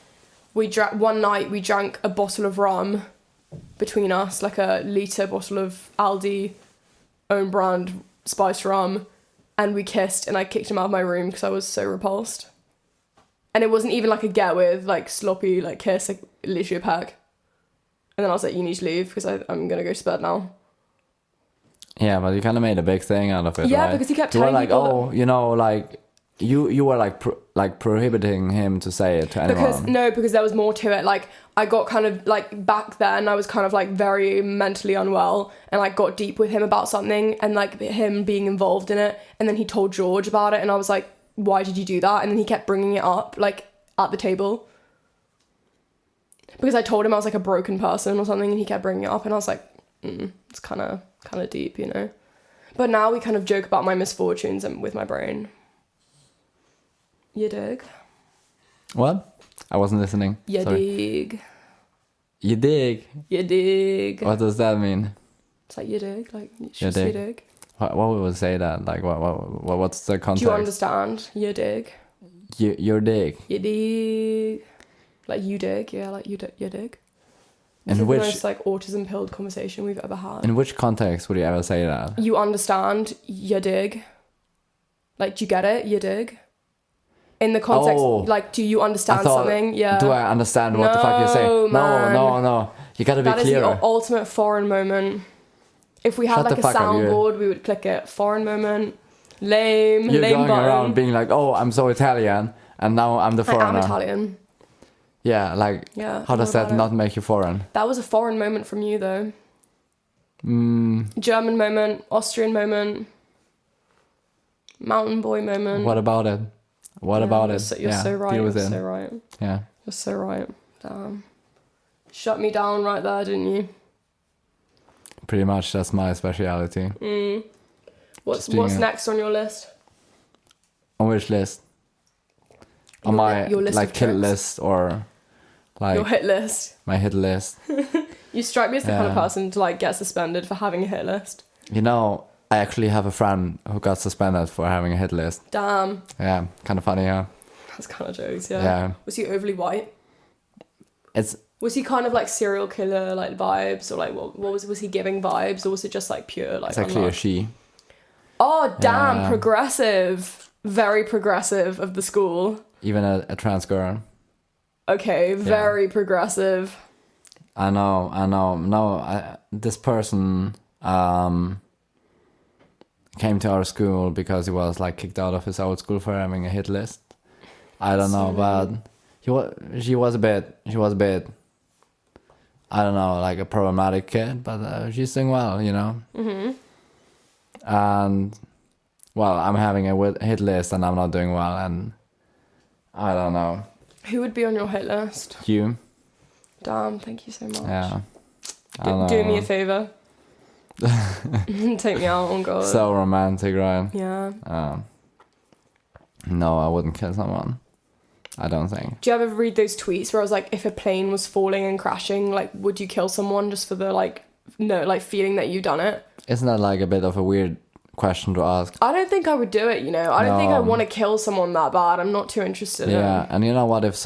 one night we drank a bottle of rum between us, like a litre bottle of Aldi own brand spiced rum, and we kissed and I kicked him out of my room because I was so repulsed. And it wasn't even like a get with, like sloppy like kiss, like literally a peck. And then I was like, you need to leave because I'm going to go to bed now. Yeah, but you kind of made a big thing out of it, yeah, right? Because he kept telling people you know, like you were like prohibiting him to say it to anyone. Because there was more to it. Like I got kind of like back then I was kind of like very mentally unwell and like got deep with him about something and like him being involved in it. And then he told George about it and I was like, why did you do that? And then he kept bringing it up like at the table. Because I told him I was like a broken person or something and he kept bringing it up and I was like, it's kind of deep, you know. But now we kind of joke about my misfortunes and with my brain. You dig? What? I wasn't listening. You dig. You dig? You dig. What does that mean? It's like you dig, like you dig. What would say that? Like what's the context? Do you understand? You dig. Your dig. You dig. Like you dig, yeah, like you dig. This is the most like autism-pilled conversation we've ever had. In which context would you ever say that? You understand, you dig. Like, do you get it? You dig. In the context, like, do you understand something? Yeah. Do I understand what the fuck you're saying? Man. No. You gotta be clear. That is the ultimate foreign moment. If we had like a soundboard, we would click it. Foreign moment. Lame. You're lame going button. around being like, oh, I'm so Italian, and now I'm the foreigner. I am Italian. Yeah, like, how does that not make you foreign? That was a foreign moment from you, though. German moment, Austrian moment, mountain boy moment. What about it? What about it? You're so right. Deal with You're it. so right. Yeah. You're so right. Damn. Shut me down right there, didn't you? Pretty much, that's my speciality. What's next on your list? On which list? On my like hit list or like your hit list? My hit list. You strike me as the kind of person to like get suspended for having a hit list. You know, I actually have a friend who got suspended for having a hit list. Damn. Yeah, kind of funny, huh? That's kind of jokes, yeah. Was he overly white? Was he kind of like serial killer like vibes, or like what was he giving vibes, or was it just like pure like? It's actually a she. Oh damn! Progressive, very progressive of the school. Even a trans girl. Okay, very progressive. I know. No, this person came to our school because he was like kicked out of his old school for having a hit list. I don't know, but she was a bit. I don't know, like a problematic kid, but she's doing well, you know. And well, I'm having a hit list and I'm not doing well, and I don't know. Who would be on your hit list? You. Damn, thank you so much. Yeah. Do me a favor. Take me out on God. So romantic, right? Yeah. No, I wouldn't kill someone. I don't think. Do you ever read those tweets where I was like, if a plane was falling and crashing, like, would you kill someone just for the feeling that you've done it? Isn't that like a bit of a weird question to ask? I don't think I would do it, you know. I don't think I want to kill someone that bad. I'm not too interested in it. Yeah, and you know what if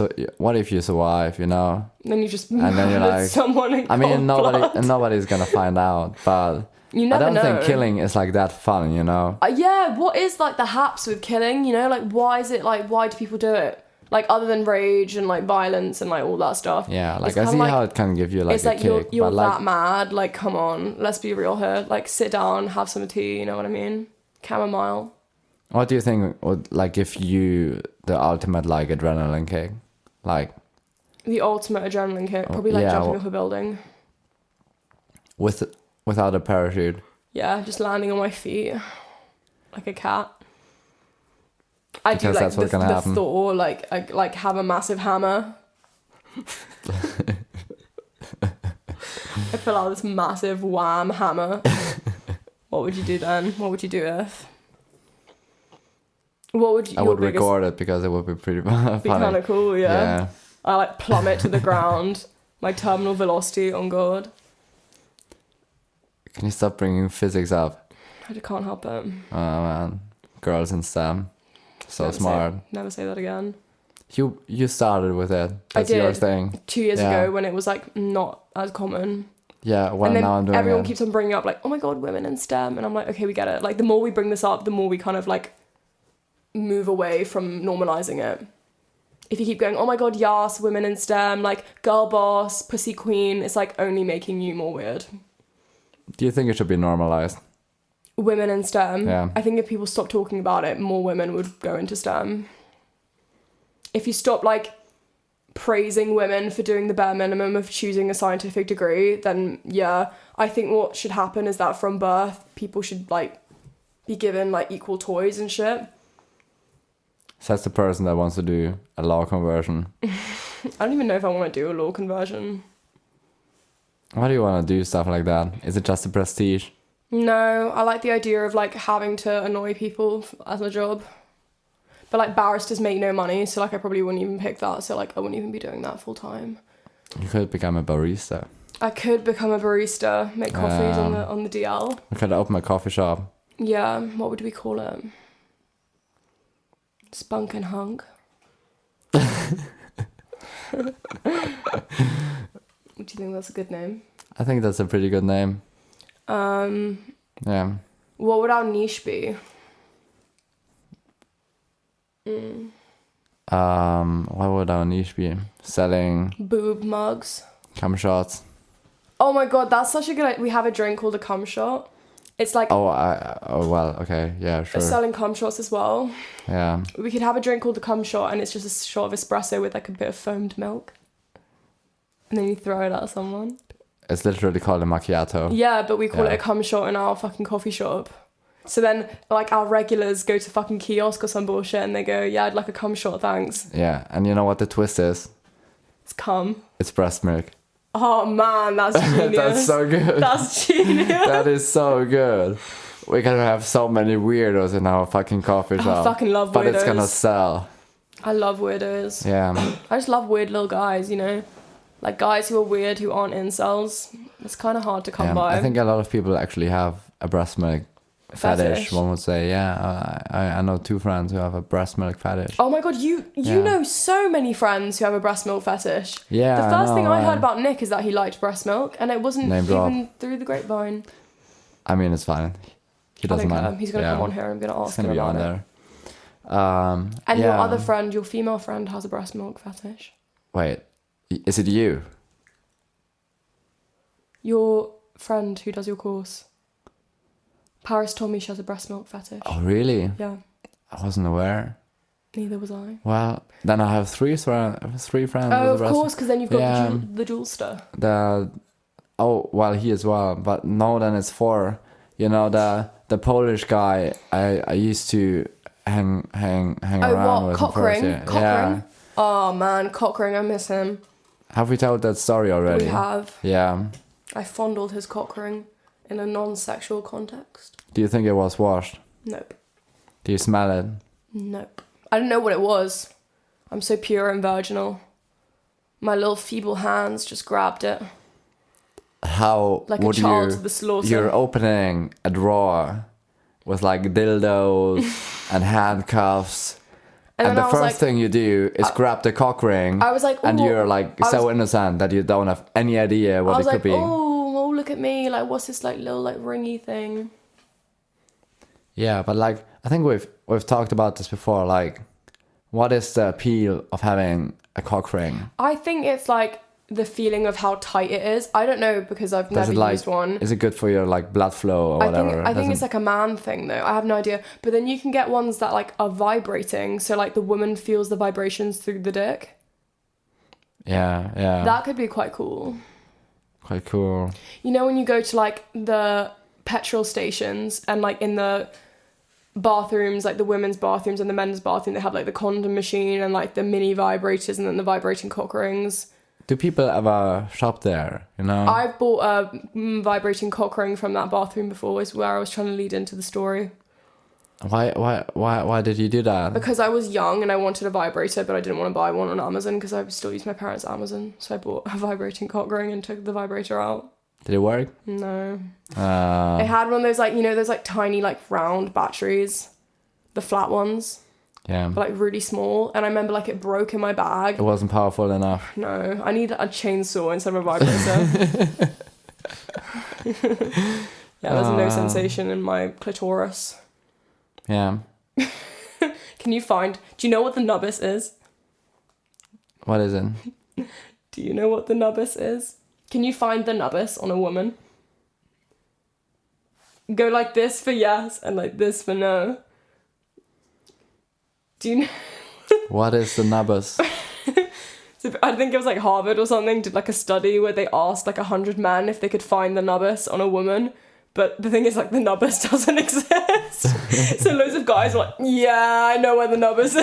you survive, you know? Then you just and then you're like someone in cold blood. Nobody's gonna find out, but you never I don't know. think killing is like that fun, you know? Yeah, what is like the haps with killing, you know? Like why do people do it? Like other than rage and like violence and like all that stuff. Yeah, like I see how it can give you like a kick. You're that mad, like come on, let's be real here. Like sit down, have some tea, you know what I mean? Chamomile. What do you think would like give you the ultimate like adrenaline kick? Like the ultimate adrenaline kick, probably like jumping off a building. Without a parachute. Yeah, just landing on my feet like a cat. I do like that's what's gonna happen. Thor, like I have a massive hammer. I pull out this massive wham hammer. What would you do then? What would you do if? What would you? I would record it because it would be pretty funny. Be kind of cool, yeah. I like plummet to the ground. My terminal velocity on God. Can you stop bringing physics up? I just can't help it. Oh man, girls in STEM. So smart. Never say that again. You started with it. That's your thing. 2 years ago when it was like not as common. Yeah, well, now I'm doing it. Everyone keeps on bringing up like, oh my God, women in STEM. And I'm like, okay, we get it. Like the more we bring this up, the more we kind of like move away from normalizing it. If you keep going, oh my God, yes, women in STEM, like girl boss, pussy queen, it's like only making you more weird. Do you think it should be normalized? Women in STEM. Yeah. I think if people stop talking about it, more women would go into STEM. If you stop like praising women for doing the bare minimum of choosing a scientific degree, then yeah, I think what should happen is that from birth, people should like be given like equal toys and shit. So that's the person that wants to do a law conversion. I don't even know if I want to do a law conversion. Why do you want to do stuff like that? Is it just a prestige? No, I like the idea of like having to annoy people as a job. But like barristers make no money, so like I probably wouldn't even pick that. So like I wouldn't even be doing that full time. You could become a barista. I could become a barista, make coffees on the DL. We could open a coffee shop. Yeah, what would we call it? Spunk and Hunk. Do you think that's a good name? I think that's a pretty good name. Yeah. What would our niche be? What would our niche be? Selling boob mugs. cum shots. Oh my god, that's such a good idea. We have a drink called a cum shot. It's like... Oh, well, okay, yeah, sure. Selling cum shots as well. Yeah. We could have a drink called the cum shot, and it's just a shot of espresso with like a bit of foamed milk. And then you throw it at someone. It's literally called a macchiato. Yeah, but we call it a cum shot in our fucking coffee shop. So then, like, our regulars go to fucking kiosk or some bullshit, and they go, yeah, I'd like a cum shot, thanks. Yeah, and you know what the twist is? It's cum. It's breast milk. Oh man, that's genius. That's so good. That's genius. That is so good. We're gonna have so many weirdos in our fucking coffee shop. I fucking love weirdos. But it's gonna sell. I love weirdos. Yeah. I just love weird little guys, you know? Like guys who are weird who aren't incels. It's kind of hard to come by. I think a lot of people actually have a breast milk fetish. One would say, yeah. I know 2 friends who have a breast milk fetish. Oh my god, you know so many friends who have a breast milk fetish. Yeah. The first thing I heard about Nick is that he liked breast milk, and it wasn't even through the grapevine. I mean, it's fine. He doesn't mind. He's gonna come on here. I'm gonna ask him about it. He's gonna be on there. And your other friend, your female friend, has a breast milk fetish. Wait, is it you? Your friend who does your course. Paris told me she has a breast milk fetish. Oh, really? Yeah. I wasn't aware. Neither was I. Well, then I have 3 friends. Oh, of course, because then you've got the Jewelster. He as well. But no, then it's 4. You know, the Polish guy I used to hang around with. Cockring? Yeah. Oh man, Cockring, I miss him. Have we told that story already? We have. Yeah. I fondled his cockring in a non-sexual context. Do you think it was washed? Nope. Do you smell it? Nope. I don't know what it was. I'm so pure and virginal. My little feeble hands just grabbed it. How like would a child to the slaughter. You're opening a drawer with like dildos and handcuffs. And the first thing you do is grab the cock ring. I was like, and you're like so innocent that you don't have any idea what it could be. Oh, look at me! Like, what's this like little like ringy thing? Yeah, but like I think we've talked about this before. Like, what is the appeal of having a cock ring? I think it's like the feeling of how tight it is. I don't know because I've never used one. Is it good for your like blood flow or whatever? I think it's like a man thing though. I have no idea. But then you can get ones that like are vibrating, so like the woman feels the vibrations through the dick. Yeah. That could be quite cool. Quite cool. You know when you go to like the petrol stations and like in the bathrooms, like the women's bathrooms and the men's bathroom, they have like the condom machine and like the mini vibrators and then the vibrating cock rings. Do people ever shop there, you know? I've bought a vibrating cock ring from that bathroom before, is where I was trying to lead into the story. Why did you do that? Because I was young and I wanted a vibrator, but I didn't want to buy one on Amazon because I still use my parents' Amazon. So I bought a vibrating cock ring and took the vibrator out. Did it work? No. It had one of those like, you know, those like tiny like round batteries, the flat ones. Yeah. But like really small. And I remember like it broke in my bag. It wasn't powerful enough. No. I need a chainsaw instead of a vibrator. Yeah, there's no sensation in my clitoris. Yeah. Do you know what the nubbis is? What is it? Do you know what the nubbis is? Can you find the nubbis on a woman? Go like this for yes and like this for no. Do you know? What is the nubbis? So I think it was like Harvard or something did like a study where they asked like 100 men if they could find the nubbis on a woman. But the thing is like the nubbis doesn't exist. So loads of guys are like, yeah, I know where the nubbis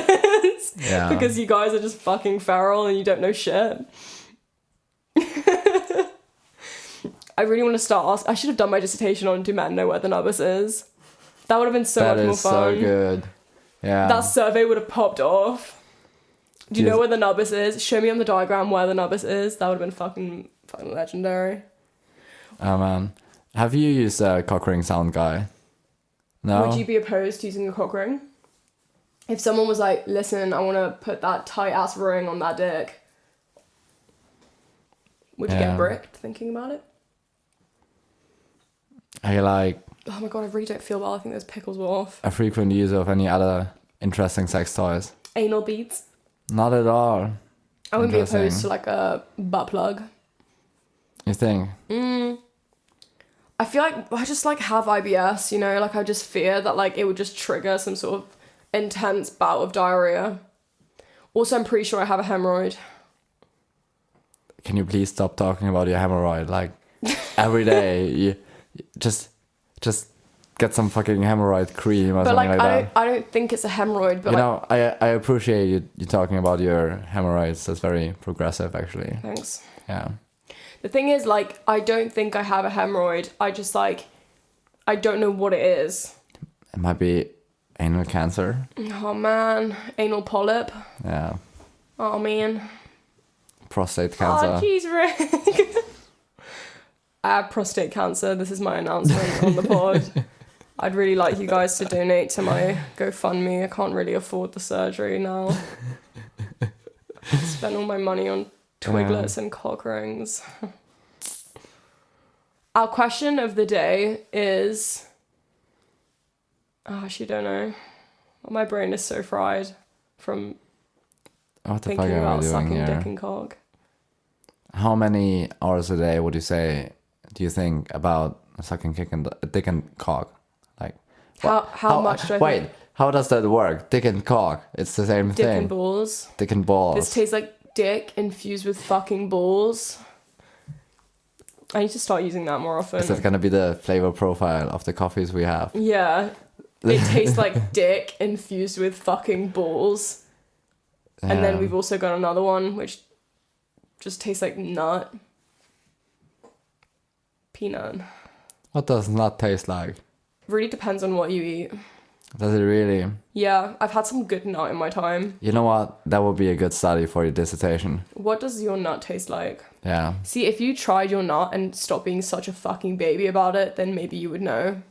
is. Yeah. Because you guys are just fucking feral and you don't know shit. I really want to start asking. I should have done my dissertation on do men know where the nubbis is. That would have been so much more fun. That is so good. Yeah. That survey would have popped off. Do you know where the nubbis is? Show me on the diagram where the nubbis is. That would have been fucking legendary. Oh man. Have you used a cock ring sound guy? No? Would you be opposed to using a cock ring? If someone was like, listen, I want to put that tight ass ring on that dick. Would you get bricked thinking about it? Are you like... Oh my god, I really don't feel well. I think those pickles were off. A frequent user of any other interesting sex toys? Anal beads? Not at all. I wouldn't be opposed to like a butt plug. You think? I feel like I just like have IBS, you know, like I just fear that like it would just trigger some sort of intense bout of diarrhea. Also, I'm pretty sure I have a hemorrhoid. Can you please stop talking about your hemorrhoid? Like every day, you just get some fucking hemorrhoid cream or something like that. I don't think it's a hemorrhoid, but you know, I appreciate you talking about your hemorrhoids. That's very progressive, actually. Thanks. Yeah. The thing is, like, I don't think I have a hemorrhoid. I just, like, I don't know what it is. It might be anal cancer. Oh, man. Anal polyp. Yeah. Oh, man. Prostate cancer. Oh, jeez, Rick. I have prostate cancer. This is my announcement on the pod. I'd really like you guys to donate to my GoFundMe. I can't really afford the surgery now. Spend all my money on twiglets and cock rings. Our question of the day is... Oh, I actually don't know. My brain is so fried from thinking about sucking dick and cock. How many hours a day would you say, do you think, about sucking dick and cock? Like, how much do I Wait, think? how does that work? Dick and cock, it's the same thing. Dick and balls. Dick and balls. This tastes like dick infused with fucking balls. I need to start using that more often. Is that gonna be the flavor profile of the coffees we have? Yeah. It tastes like dick infused with fucking balls. Yeah. And then we've also got another one which just tastes like nut. Peanut. What does nut taste like? Really depends on what you eat. Does it really? Yeah, I've had some good nut in my time. You know what? That would be a good study for your dissertation. What does your nut taste like? Yeah. See, if you tried your nut and stopped being such a fucking baby about it, then maybe you would know.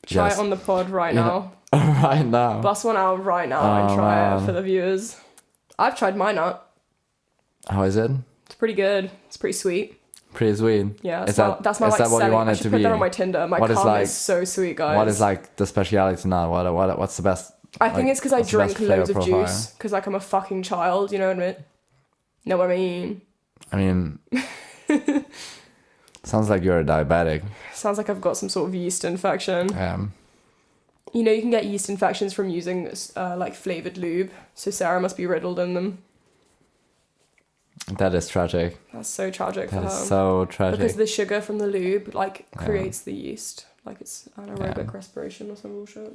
Try it on the pod right now. Right now? Bust one out right now and try it for the viewers. I've tried my nut. How is it? It's pretty good. It's pretty sweet. Pretty sweet. Yeah, that's my like what you want it to be? I should put that on my Tinder. My cum is so sweet, guys. What is like the speciality now? What's the best? I think it's because I drink loads of juice. Because like I'm a fucking child, you know what I mean? Know what I mean? I mean, sounds like you're a diabetic. Sounds like I've got some sort of yeast infection. You know, you can get yeast infections from using like flavored lube. So Sarah must be riddled in them. That is tragic. That's so tragic for her. That is so tragic. Because the sugar from the lube like creates the yeast. Like it's anaerobic respiration or some bullshit.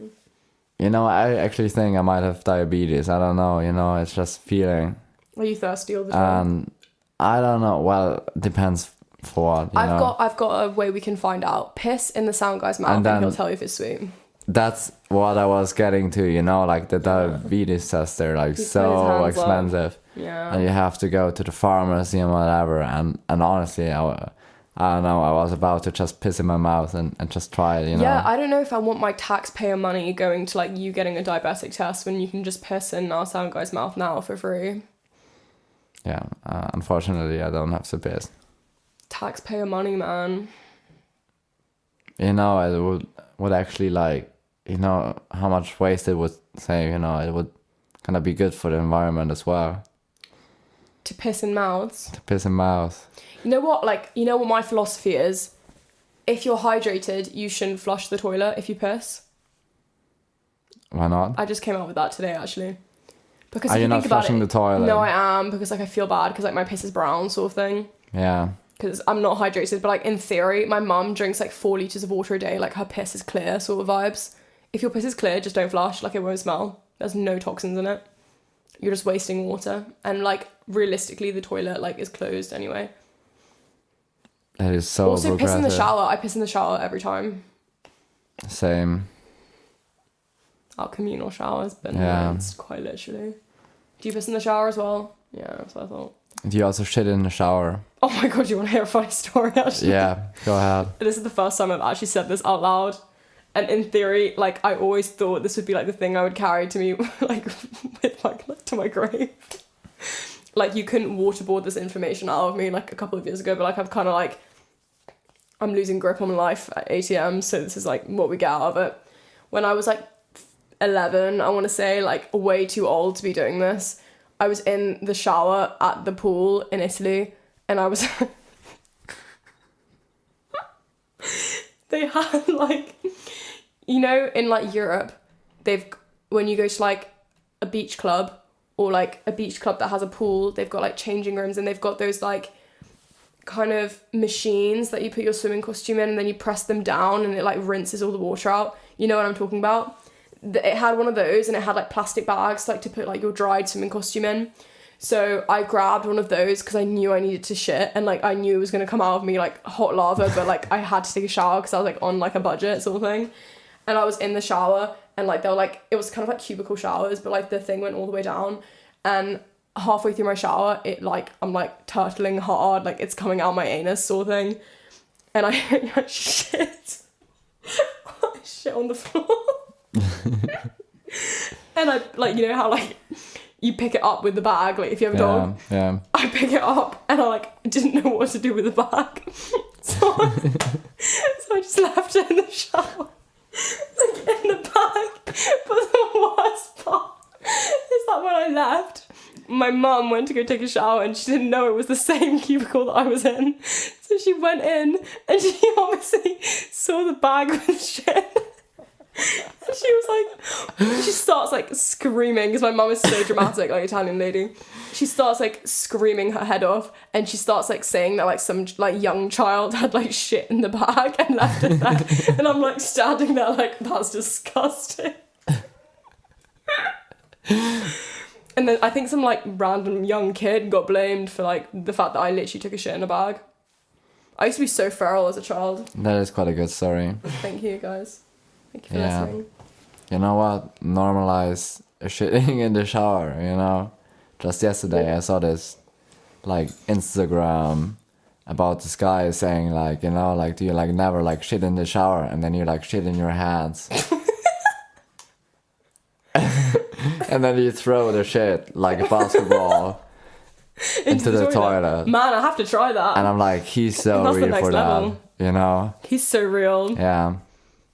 You know, I actually think I might have diabetes. I don't know. You know, it's just feeling. Are you thirsty all the time? I don't know. Well, depends for what. I've got a way we can find out. Piss in the sound guy's mouth and he'll tell you if it's sweet. That's what I was getting to, you know, like the diabetes tests, they're like so expensive. Yeah. And you have to go to the pharmacy and whatever. And honestly, I don't know, I was about to just piss in my mouth and just try it, you know. Yeah, I don't know if I want my taxpayer money going to like you getting a diabetic test when you can just piss in our sound guy's mouth now for free. Yeah, unfortunately, I don't have to piss. Taxpayer money, man. You know, it would actually like, you know, how much waste it would save, you know, it would kind of be good for the environment as well. To piss in mouths? To piss in mouths. You know what, like, you know what my philosophy is? If you're hydrated, you shouldn't flush the toilet if you piss. Why not? I just came up with that today, actually. Because Are you not flushing the toilet? No, I am, because like I feel bad, because like my piss is brown sort of thing. Yeah. Because I'm not hydrated, but like in theory, my mum drinks like 4 litres of water a day, like her piss is clear sort of vibes. If your piss is clear, just don't flush, like it won't smell. There's no toxins in it. You're just wasting water. And like realistically, the toilet like is closed anyway. That is so Also, piss in the shower. I piss in the shower every time. Same. Our communal shower has been rinsed, quite literally. Do you piss in the shower as well? Yeah, that's what I thought. Do you also shit in the shower? Oh my god, you want to hear a funny story actually? Yeah, go ahead. This is the first time I've actually said this out loud. And in theory, like, I always thought this would be like the thing I would carry to me, like, with like to my grave. like, you couldn't waterboard this information out of me, like, a couple of years ago, but, like, I've kind of, like, I'm losing grip on life at ATM, so this is, like, what we get out of it. When I was, like, 11, I want to say, like, way too old to be doing this, I was in the shower at the pool in Italy, and I was... They had, like... You know, in, like, Europe, when you go to, like, a beach club, or, like, a beach club that has a pool, they've got, like, changing rooms, and they've got those, like, kind of machines that you put your swimming costume in, and then you press them down, and it, like, rinses all the water out. You know what I'm talking about? It had one of those, and it had, like, plastic bags, like, to put, like, your dried swimming costume in. So I grabbed one of those because I knew I needed to shit, and, like, I knew it was going to come out of me, like, hot lava, but, like, I had to take a shower because I was, like, on, like, a budget sort of thing. And I was in the shower, and, like, they were, like, it was kind of like cubicle showers, but, like, the thing went all the way down, and halfway through my shower, it, like, I'm, like, turtling hard, like, it's coming out my anus sort of thing, and I shit. I shit on the floor. And I, like, you know how, like, you pick it up with the bag, like, if you have a dog? Yeah. I pick it up, and I, like, didn't know what to do with the bag. So I just left it in the shower. Like, in the bag. But the worst part is that when I left, my mum went to go take a shower, and she didn't know it was the same cubicle that I was in. So she went in, and she obviously saw the bag with shit. And she was like, she starts, like, screaming, because my mum is so dramatic, like, Italian lady. She starts, like, screaming her head off, and she starts, like, saying that, like, some, like, young child had, like, shit in the bag and left it there. And I'm, like, standing there, like, that's disgusting. And then I think some, like, random young kid got blamed for, like, the fact that I literally took a shit in a bag. I used to be so feral as a child. That is quite a good story. Thank you, guys. Thank you for listening. You know what? Normalize shitting in the shower, you know? Just yesterday I saw this, like, Instagram about this guy saying, like, you know, like, do you, like, never, like, shit in the shower, and then you, like, shit in your hands. And then you throw the shit, like a basketball, into the toilet. Man, I have to try that. And I'm like, he's so real for that, you know? He's so real. Yeah.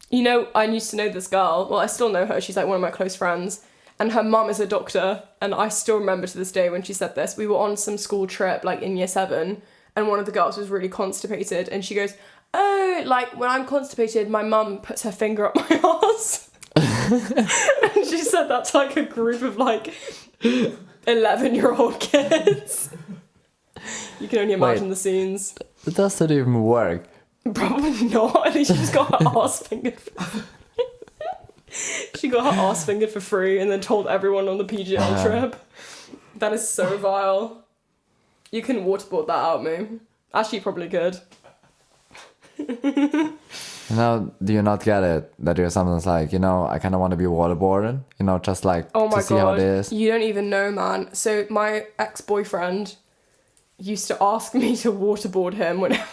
You know, I used to know this girl. Well, I still know her. She's, like, one of my close friends. And her mum is a doctor. And I still remember to this day when she said this. We were on some school trip, like, in year 7. And one of the girls was really constipated. And she goes, oh, like, when I'm constipated, my mum puts her finger up my arse. And she said that's, like, a group of, like, 11-year-old kids. You can only imagine the scenes. It doesn't even work. Probably not. I think she just got her arse fingered. She got her arse fingered for free and then told everyone on the PGL trip. That is so vile. You can waterboard that out, me. Actually, you probably could. You know, do you not get it? That you're sometimes like, you know, I kind of want to be waterboarded. You know, just like to see how it is. You don't even know, man. So my ex-boyfriend used to ask me to waterboard him whenever...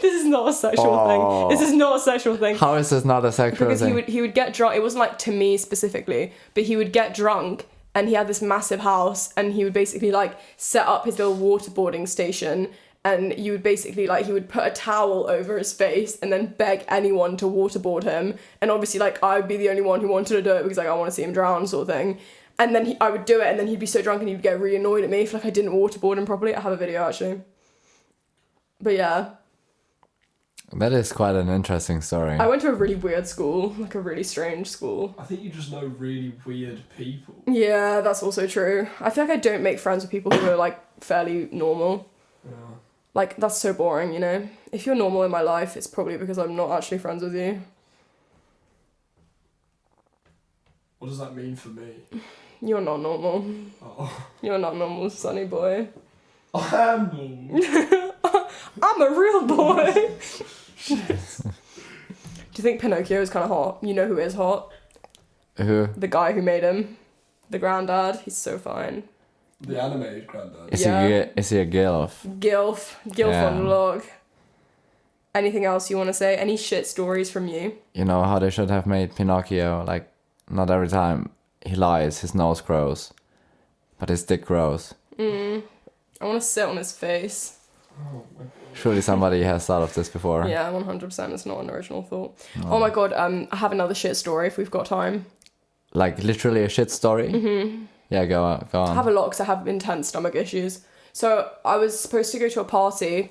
This is not a sexual thing. This is not a sexual thing. How is this not a sexual thing? Because he would get drunk. It wasn't, like, to me specifically, but he would get drunk, and he had this massive house, and he would basically, like, set up his little waterboarding station, and you would basically, like, he would put a towel over his face and then beg anyone to waterboard him. And obviously, like, I would be the only one who wanted to do it because, like, I want to see him drown sort of thing. And then I would do it, and then he'd be so drunk and he'd get really annoyed at me if, like, I didn't waterboard him properly. I have a video, actually. But yeah. That is quite an interesting story. I went to a really weird school, like a really strange school. I think you just know really weird people. Yeah, that's also true. I feel like I don't make friends with people who are, like, fairly normal. Yeah. Like, that's so boring, you know? If you're normal in my life, it's probably because I'm not actually friends with you. What does that mean for me? You're not normal. Oh. You're not normal, Sonny boy. I am normal. I'm a real boy. Do you think Pinocchio is kind of hot? You know who is hot? Who? The guy who made him. The granddad. He's so fine. The animated granddad. Is he a gilf? Gilf on the log. Anything else you want to say? Any shit stories from you? You know how they should have made Pinocchio, like, not every time he lies, his nose grows, but his dick grows. I want to sit on his face. Oh my God. Surely somebody has thought of this before. Yeah, 100%. It's not an original thought. Oh my God. I have another shit story if we've got time. Like literally a shit story? Mm-hmm. Yeah, go on. I have a lot because I have intense stomach issues. So I was supposed to go to a party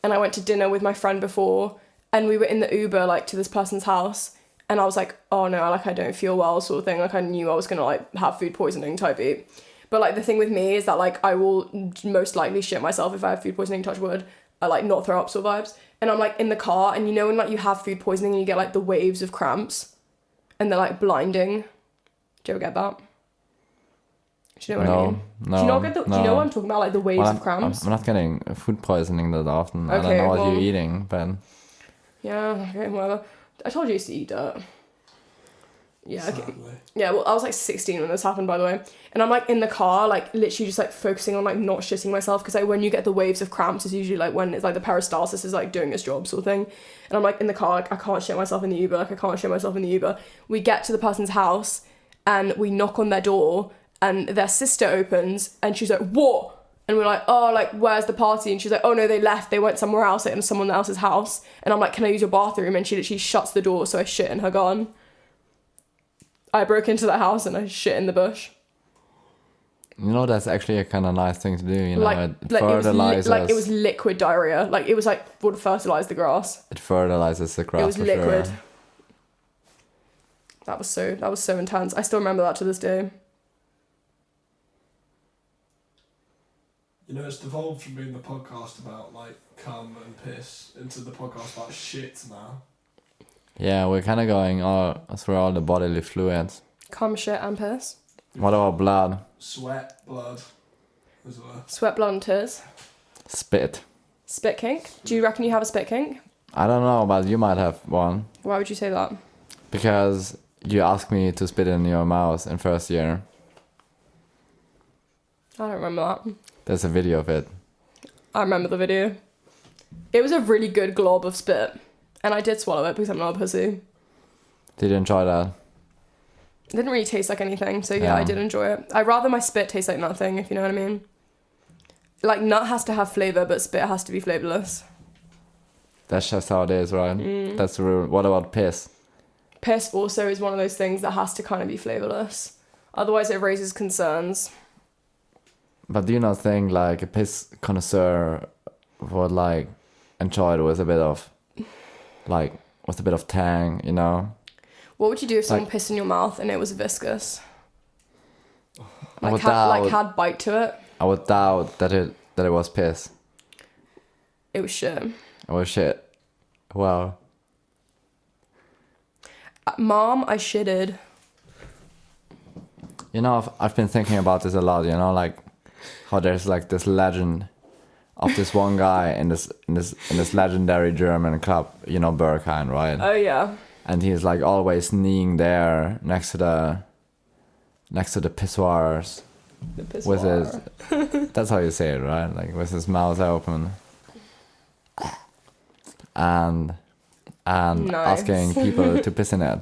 and I went to dinner with my friend before and we were in the Uber like to this person's house and I was like, oh no, like I don't feel well sort of thing. Like I knew I was going to like have food poisoning type beat. But like the thing with me is that like I will most likely shit myself if I have food poisoning, touch wood. I like not throw up sort of vibes. And I'm like in the car and you know when like you have food poisoning and you get like the waves of cramps and they're like blinding. Do you ever get that? Do you know what I mean? No. Do you not get the, do you know what I'm talking about? Like the waves of cramps? I'm not getting food poisoning that often. Okay, I don't know what well, you're eating, but... Yeah, okay, whatever. I told you I used to eat dirt. Yeah, okay. Sadly. Yeah, well, I was like 16 when this happened, by the way. And I'm like in the car, like literally just like focusing on like not shitting myself because like when you get the waves of cramps, it's usually like when it's like the peristalsis is like doing its job sort of thing. And I'm like in the car, like I can't shit myself in the Uber, like I can't shit myself in the Uber. We get to the person's house and we knock on their door and their sister opens and she's like, what? And we're like, oh, like, where's the party? And she's like, oh no, they left. They went somewhere else, like in someone else's house. And I'm like, can I use your bathroom? And she literally shuts the door, so I shit in her garden. I broke into that house and I shit in the bush. You know, that's actually a kind of nice thing to do, you know, Like, it like fertilizes... it was liquid diarrhea. Like, it was like, would fertilize the grass. It fertilizes the grass. It was for liquid. Sure. That was so intense. I still remember that to this day. You know, it's devolved from being the podcast about like cum and piss into the podcast about shit now. Yeah, we're kind of going through all the bodily fluids. Cum, shit, and piss. What about blood? Sweat, blood, as well. Sweat, blood, and tears. Spit. Spit kink. Do you reckon you have a spit kink? I don't know, but you might have one. Why would you say that? Because you asked me to spit in your mouth in first year. I don't remember that. There's a video of it. I remember the video. It was a really good glob of spit. And I did swallow it because I'm not a pussy. Did you enjoy that? It didn't really taste like anything, so yeah, I did enjoy it. I'd rather my spit taste like nothing, if you know what I mean. Like, nut has to have flavour, but spit has to be flavourless. That's just how it is, right? That's the rule. What about piss? Piss also is one of those things that has to kind of be flavourless. Otherwise it raises concerns. But do you not think, like, a piss connoisseur would, like, enjoy it with a bit of, like, with a bit of tang, you know? What would you do if someone Like, pissed in your mouth and it was viscous? I would Had bite to it? I would doubt that it was piss. It was shit. It was shit. Wow. Mom, I shitted. You know, I've been thinking about this a lot, you know, like, how there's, like, this legend of this one guy in this legendary German club, you know, Berghain, right? Oh, yeah. And he's, like, always kneeling there next to the pissoirs. The pissoir. With his, that's how you say it, right? Like, with his mouth open. And Nice. asking people to piss in it.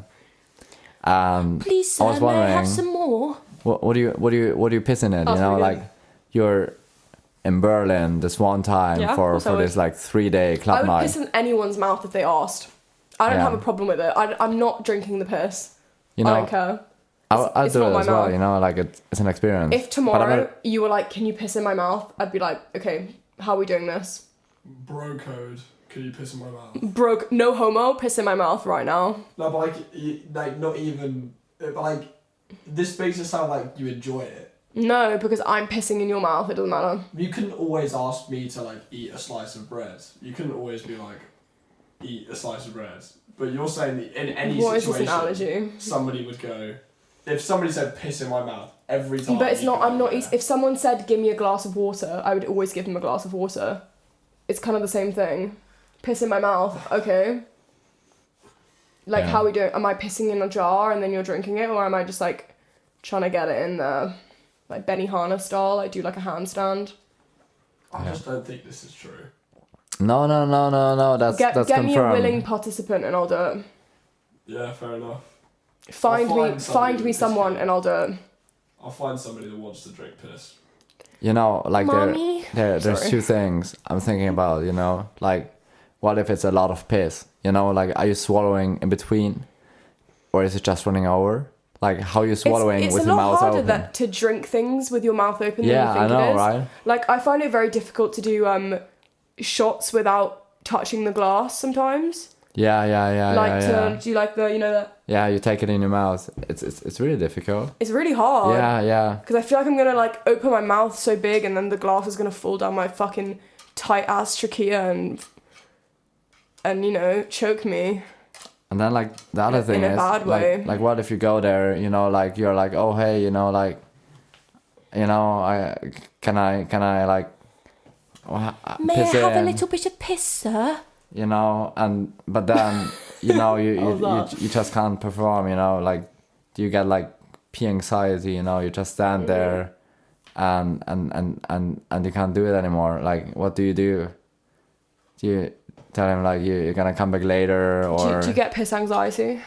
Please, sir, I was wondering, may I have some more? what do you piss in it? Oh, You know, really like, you're in Berlin this one time Yeah, for of course I this like 3-day club I would night. piss in anyone's mouth if they asked. I don't Yeah. have a problem with it. I'm not drinking the piss. You know, I don't care. I'll it's do not it my as well. mouth. You know, like it's an experience. If tomorrow you were like, can you piss in my mouth? I'd be like, okay, how are we doing this? Bro code. Can you piss in my mouth? Broke, no homo, piss in my mouth right now. No, but like not even. But like, this makes it sound like you enjoy it. No, because I'm pissing in your mouth. It doesn't matter. You couldn't always ask me to like eat a slice of bread. You couldn't always be like, eat a slice of bread. But you're saying that in any What is this situation, analogy? somebody would go. If somebody said piss in my mouth every time. But it's you not. could I'm go not. there. If someone said, "Give me a glass of water," I would always give them a glass of water. It's kind of the same thing. Piss in my mouth. Okay. Like, Yeah. how are we doing? Am I pissing in a jar and then you're drinking it, or am I just like trying to get it in the like Benihana style? I do like a handstand. I just don't think this is true. No. That's Get confirmed. me a willing participant and I'll do it. Yeah, fair enough. Find I'll me find somebody someone with and I'll do it. I'll find somebody that wants to drink piss. You know, like Mommy. there's Sorry. two things I'm thinking about, you know, like what if it's a lot of piss, you know, like are you swallowing in between or is it just running over? Like how are you swallowing with your mouth open? It's a lot harder to drink things with your mouth open than you think I know, it is. right? Like I find it very difficult to do shots without touching the glass sometimes. Yeah. Do you like the, you know that? Yeah, you take it in your mouth. It's really difficult. It's really hard. Yeah. Because I feel like I'm gonna like open my mouth so big and then the glass is gonna fall down my fucking tight ass trachea and you know choke me. And then like the other thing in a is bad way. like what if you go there, you know, like you're like, oh hey, you know, like, you know, can I like may piss I have in? a little bit of piss, sir? You know, but then you know you just can't perform, you know, like you get like pee anxiety, you know, you just stand there and you can't do it anymore. Like what do? Do you tell him like you're gonna come back later, or do you get piss anxiety?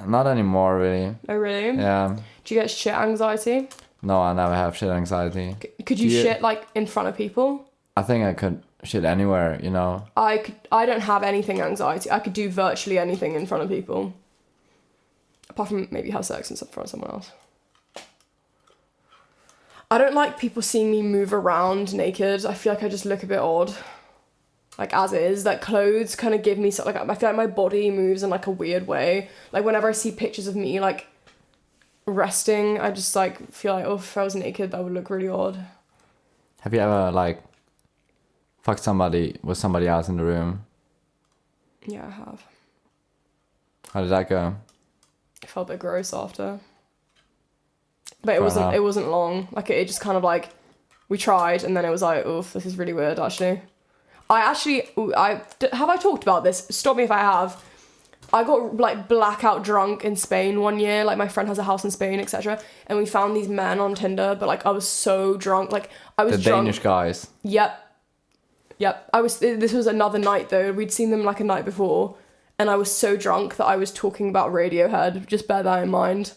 Not anymore really. Oh really? Yeah. Do you get shit anxiety? No, I never have shit anxiety. Could you shit like in front of people? I think I could shit anywhere, you know. I don't have anything anxiety. I could do virtually anything in front of people. Apart from maybe have sex in front of someone else. I don't like people seeing me move around naked. I feel like I just look a bit odd. Like as is. Like clothes kind of give me like I feel like my body moves in like a weird way. Like whenever I see pictures of me like resting, I just like feel like, oh, if I was naked that would look really odd. Have you ever like fucked somebody with somebody else in the room? Yeah, I have. How did that go? It felt a bit gross after. But it wasn't long. Like it just kind of like we tried and then it was like, oof, this is really weird actually. Have I talked about this? Stop me if I have. I got like blackout drunk in Spain one year. Like my friend has a house in Spain, etc. And we found these men on Tinder, but like I was so drunk. Like I was drunk. Danish guys. Yep. This was another night though. We'd seen them like a night before. And I was so drunk that I was talking about Radiohead. Just bear that in mind.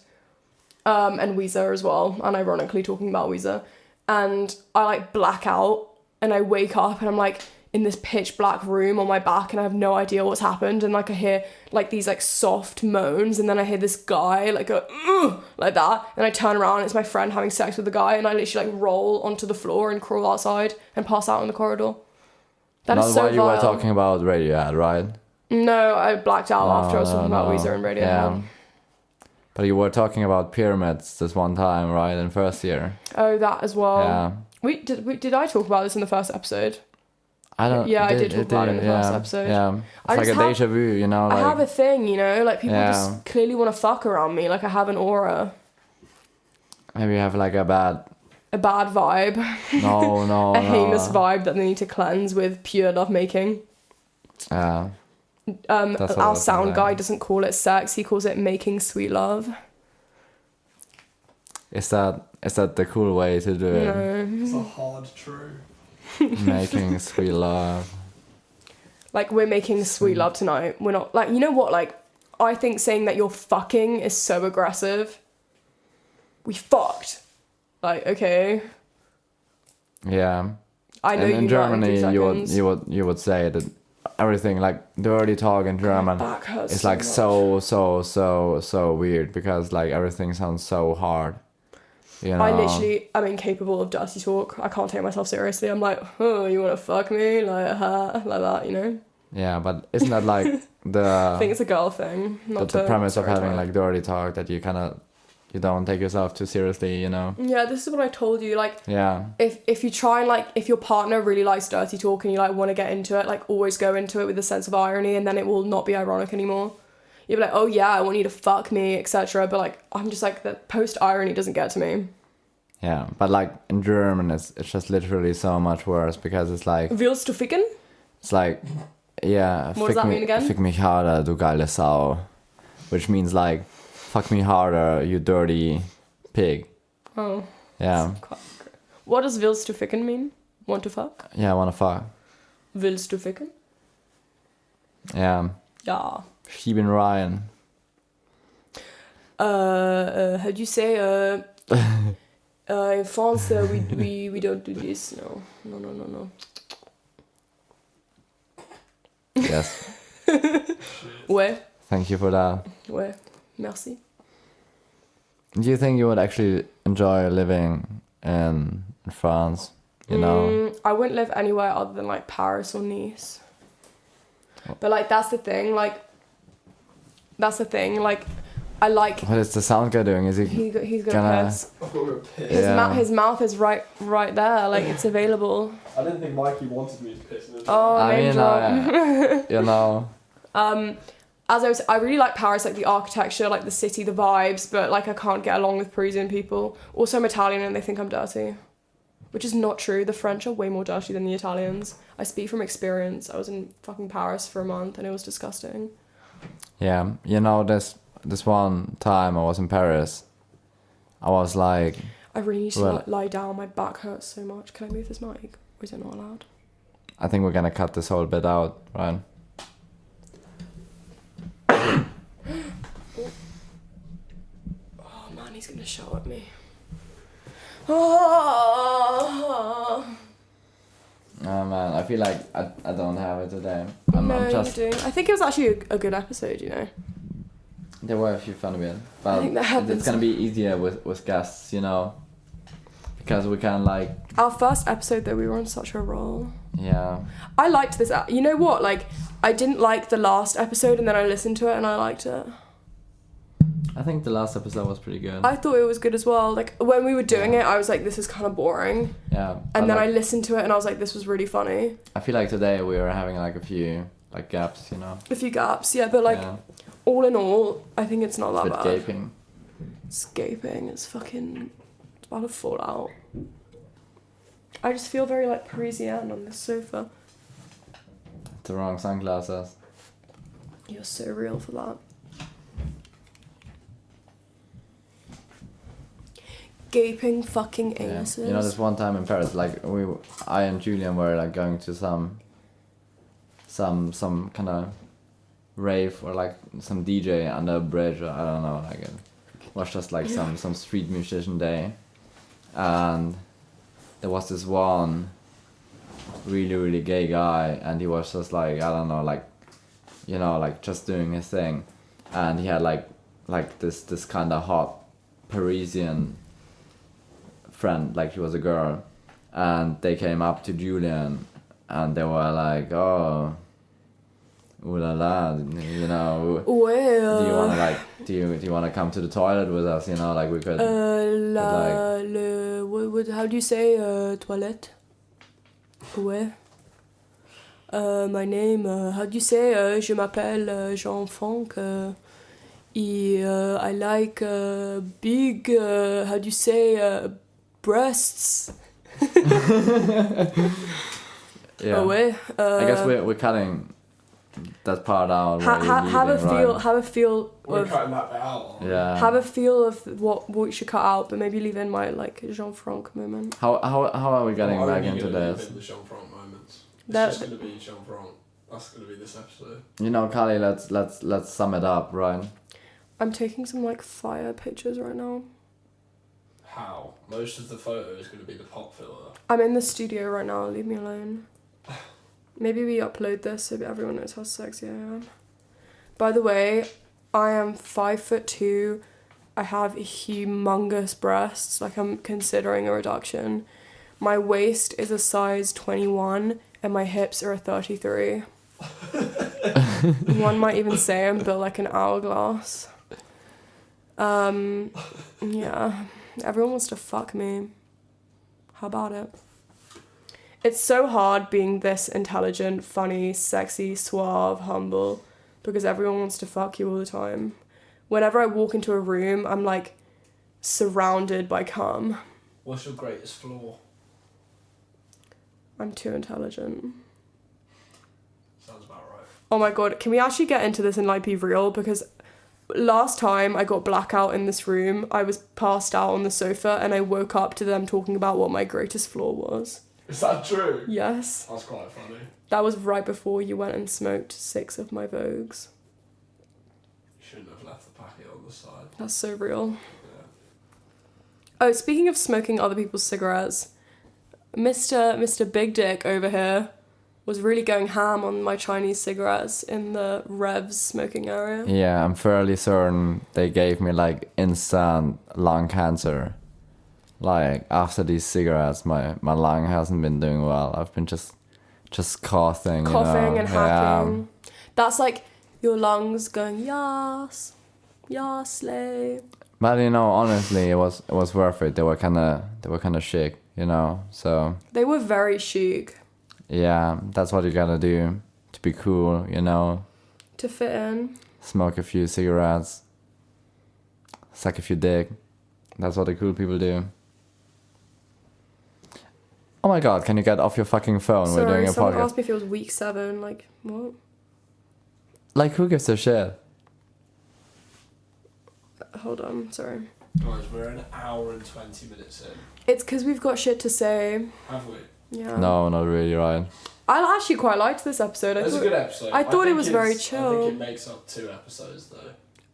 And Weezer as well. Unironically talking about Weezer. And I like black out. And I wake up and I'm like in this pitch black room on my back and I have no idea what's happened. And like I hear like these like soft moans. And then I hear this guy like go, ugh, like that. And I turn around and it's my friend having sex with the guy. And I literally like roll onto the floor and crawl outside and pass out in the corridor. That is so while you vile. were talking about Radiohead, right? No, I blacked out after I was talking about Weezer and Radiohead. Yeah. But you were talking about pyramids this one time, right, in first year? Oh, that as well. Yeah. Did I talk about this in the first episode? I don't. Yeah, I did talk about it in the first episode. Yeah. It's like a deja vu, you know. Like, I have a thing, you know, like people just clearly want to fuck around me. Like I have an aura. Maybe you have like a bad vibe. No. A heinous vibe that they need to cleanse with pure lovemaking. Yeah. Our sound guy doesn't call it sex, he calls it making sweet love. Is that the cool way to do it? No. It's a hard true. Making sweet love. Like we're making sweet love tonight. We're not like, you know what, like I think saying that you're fucking is so aggressive. We fucked. Like, okay. Yeah. I know in Germany you would say that everything like dirty talk in German is like so weird because like everything sounds so hard. You know? I literally am incapable of dirty talk. I can't take myself seriously. I'm like, oh, you wanna fuck me? Like that, you know? Yeah, but isn't that like the I think it's a girl thing. The premise of having like dirty talk, that you you don't take yourself too seriously, you know? Yeah, this is what I told you. Like, yeah. If you try and like, if your partner really likes dirty talk and you like want to get into it, like always go into it with a sense of irony, and then it will not be ironic anymore. You'll be like, oh yeah, I want you to fuck me, etc. But like, I'm just like, the post irony doesn't get to me. Yeah, but like in German, it's just literally so much worse because it's like. Willst du ficken? It's like, yeah. What does that mean again? Fick mich harder, du geile Sau, which means like, fuck me harder, you dirty pig. Oh. Yeah. What does willst du ficken mean? Want to fuck? Yeah, wanna fuck. Willst du ficken? Yeah. Yeah. Schieben Ryan. How do you say In France, we don't do this. No. Yes. Ouais. Thank you for that. Ouais. Merci. Do you think you would actually enjoy living in France? You know? I wouldn't live anywhere other than like Paris or Nice. But like that's the thing. Like I like. What is the sound guy doing? Is he? He's gonna piss. I've got a piss. His mouth is right there. Like it's available. I didn't think Mikey wanted me to piss. Oh, I name mean, drop. you know. As I really like Paris, like the architecture, like the city, the vibes, but like I can't get along with Parisian people. Also, I'm Italian and they think I'm dirty, which is not true. The French are way more dirty than the Italians. I speak from experience. I was in fucking Paris for a month and it was disgusting. Yeah, you know, this one time I was in Paris, I was like... I really need to lie down. My back hurts so much. Can I move this mic? Or is it not allowed? I think we're gonna cut this whole bit out, right? Oh man, he's gonna shout at me. Oh man, I feel like I don't have it today. I'm just... you do. I think it was actually a good episode, you know. There were a few fun bits, but I think that happens. It's gonna be easier with guests, you know, because we can like... Our first episode though, we were on such a roll. Yeah. I liked this. You know what? Like, I didn't like the last episode, and then I listened to it, and I liked it. I think the last episode was pretty good. I thought it was good as well. Like, when we were doing it, I was like, this is kind of boring. Yeah. And then I listened to it, and I was like, this was really funny. I feel like today we were having like a few like gaps, you know. A few gaps, yeah, but like, all in all, I think it's not that bad. Gaping. It's gaping. It's fucking... It's about to fall out. I just feel very like Parisian on this sofa. The wrong sunglasses. You're so real for that. Gaping fucking anuses. You know, this one time in Paris, like I and Julian were like going to some kind of rave or like some DJ under a bridge, or I don't know, like it was just like some street musician day, and there was this one really gay guy, and he was just like, I don't know, like, you know, like just doing his thing, and he had like this kind of hot Parisian friend, like she was a girl, and they came up to Julian and they were like, oh, ooh la la, you know, well, do you want to like do you want to come to the toilet with us, you know, like we could how do you say toilette? Ouais. My name, how do you say, je m'appelle Jean-Franc, I like big, how do you say, breasts. Yeah. Oh, ouais. I guess we're cutting that part out. Have a feel. We're of, cutting that bit out. Yeah. Have a feel of what we should cut out, but maybe leave in my like Jean-Franc moment. How are we getting back into this? The Jean-Franc moments. It's That, just gonna be Jean-Franc. That's gonna be this episode. You know, Kali, let's sum it up, right? I'm taking some like fire pictures right now. How? Most of the photo is gonna be the pop filter. I'm in the studio right now. Leave me alone. Maybe we upload this so that everyone knows how sexy I am. By the way, I am 5'2". I have humongous breasts. Like, I'm considering a reduction. My waist is a size 21 and my hips are a 33. One might even say I'm built like an hourglass. Yeah. Everyone wants to fuck me. How about it? It's so hard being this intelligent, funny, sexy, suave, humble, because everyone wants to fuck you all the time. Whenever I walk into a room, I'm like surrounded by cum. What's your greatest flaw? I'm too intelligent. Sounds about right. Oh my god, can we actually get into this and like be real? Because last time I got blackout in this room, I was passed out on the sofa and I woke up to them talking about what my greatest flaw was. Is that true? Yes. That's quite funny. That was right before you went and smoked 6 of my Vogues. You shouldn't have left the packet on the side. That's so real. Oh, speaking of smoking other people's cigarettes, Mr. Big Dick over here was really going ham on my Chinese cigarettes in the Revs smoking area. Yeah, I'm fairly certain they gave me like instant lung cancer. Like after these cigarettes, my lung hasn't been doing well. I've been just coughing and hacking. That's like your lungs going yas, slay. But honestly, it was worth it. They were kind of chic, So they were very chic. Yeah, that's what you gotta do to be cool, To fit in. Smoke a few cigarettes, suck a few dick. That's what the cool people do. Oh my god, can you get off your fucking phone? Sorry, we're doing a someone podcast. asked me if it was week 7. Like, what? Like, who gives a shit? Hold on, sorry. Guys, we're an hour and 20 minutes in. It's because we've got shit to say. Have we? Yeah. No, not really, Ryan. I actually quite liked this episode. It's a good episode. I thought it was very chill. I think it makes up 2 episodes, though.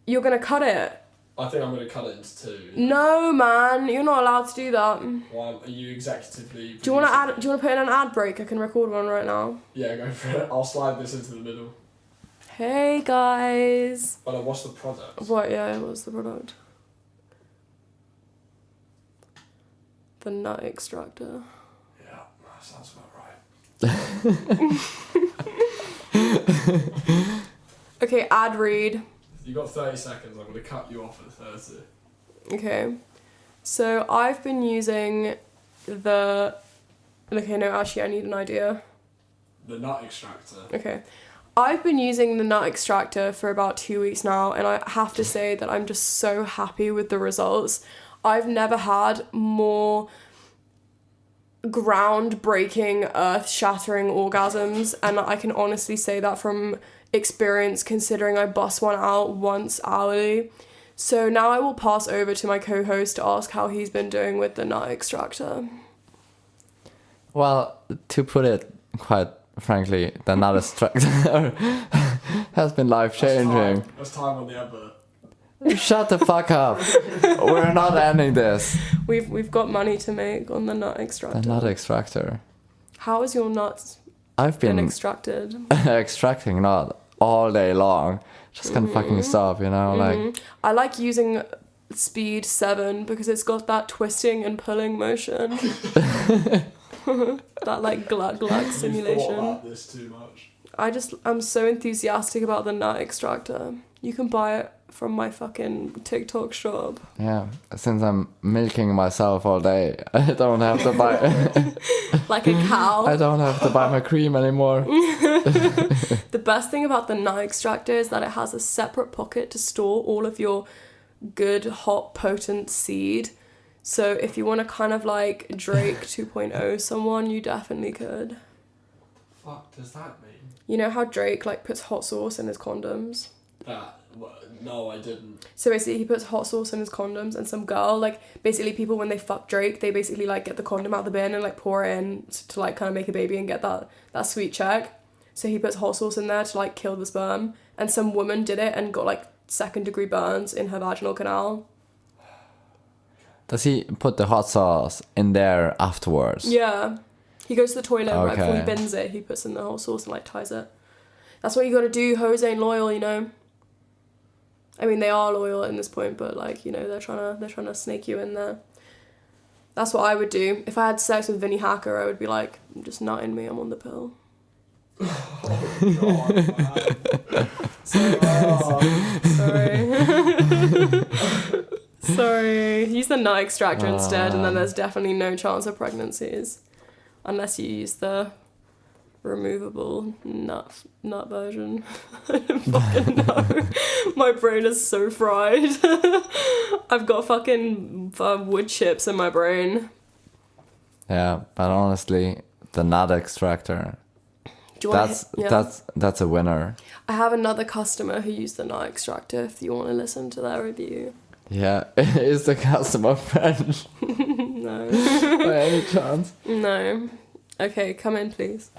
You're gonna cut it? I think I'm gonna cut it into 2. No, man, you're not allowed to do that. Why are you executively? Do you want to put in an ad break? I can record one right now. Yeah, go for it. I'll slide this into the middle. Hey guys. But what's the product? What? Yeah, what's the product? The nut extractor. Yeah, that sounds about right. Okay, ad read. You got 30 seconds. I'm gonna cut you off at 30. Okay, so I've been using the. Okay, no, actually, I need an idea. The nut extractor. Okay. I've been using the nut extractor for about 2 weeks now, and I have to say that I'm just so happy with the results. I've never had more groundbreaking, earth-shattering orgasms, and I can honestly say that from experience, considering I bust one out once hourly. So now I will pass over to my co-host to ask how he's been doing with the nut extractor. Well, to put it quite frankly, the nut extractor has been life-changing. That's time on the advert. Shut the fuck up. We're not ending this. We've got money to make on the nut extractor. The nut extractor. How is your nuts I've been extracted? extracting nut all day long. Just can't fucking stop, like. I like using speed 7 because it's got that twisting and pulling motion. That like glug simulation. You've thought about this too much. I'm so enthusiastic about the nut extractor. You can buy it from my fucking TikTok shop. Yeah, since I'm milking myself all day, I don't have to buy like a cow. I don't have to buy my cream anymore. The best thing about the nut extractor is that it has a separate pocket to store all of your good, hot, potent seed. So if you want to kind of like Drake 2.0 someone, you definitely could. Fuck does that mean? You know how Drake like puts hot sauce in his condoms? No, I didn't. So basically he puts hot sauce in his condoms, and some girl, like basically people when they fuck Drake, they basically like get the condom out of the bin and like pour it in to like kind of make a baby and get that sweet check. So he puts hot sauce in there to like kill the sperm, and some woman did it and got like 2nd-degree burns in her vaginal canal. Does he put the hot sauce in there afterwards? Yeah. He goes to the toilet right before he bins it, he puts in the hot sauce and like ties it. That's what you gotta do. Hoes ain't loyal, I mean, they are loyal at this point, but like, they're trying to snake you in there. That's what I would do. If I had sex with Vinnie Hacker, I would be like, just nutting me, I'm on the pill. Oh, God, Sorry. Sorry. Use the nut extractor instead, and then there's definitely no chance of pregnancies. Unless you use the removable nut version. I don't fucking know. My brain is so fried. I've got fucking wood chips in my brain. Yeah, but honestly, the nut extractor, that's a winner. I have another customer who used the nut extractor if you want to listen to their review. Yeah, is the customer French? No. By any chance? No. Okay, come in, please.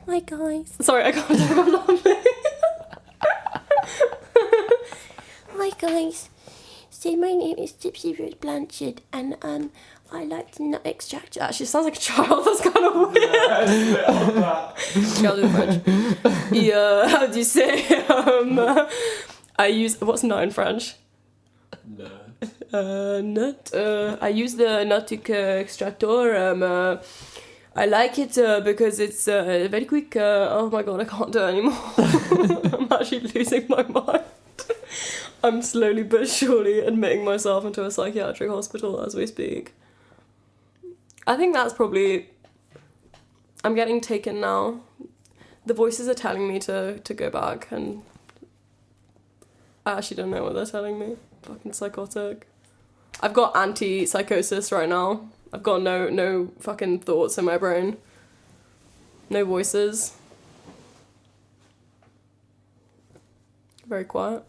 Hi, guys. Sorry, I can't stop laughing. Hi, guys. So my name is Gypsy Rose Blanchard, and I like the nut extractor. Actually, sounds like a child. That's kind of weird. I'll do French. Yeah, how do you say? I use, what's nut in French? Nut. I use the nut extractor. I like it because it's very quick. Oh my god, I can't do it anymore. I'm actually losing my mind. I'm slowly but surely admitting myself into a psychiatric hospital as we speak. I think that's probably... I'm getting taken now. The voices are telling me to go back, and I actually don't know what they're telling me. Fucking psychotic. I've got anti-psychosis right now. I've got no fucking thoughts in my brain. No voices. Very quiet.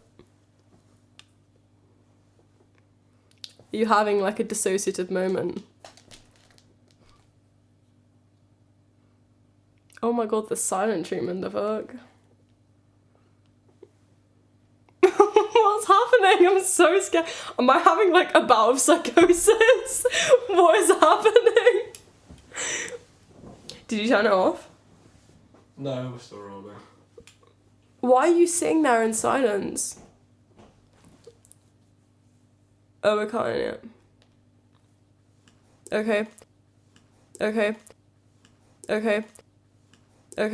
Are you having like a dissociative moment? Oh my god, the silent treatment, the fuck? What's happening? I'm so scared. Am I having like a bout of psychosis? What is happening? Did you turn it off? No, we're still rolling. Why are you sitting there in silence? Oh, we're cutting it. Okay. Okay. Okay. Okay.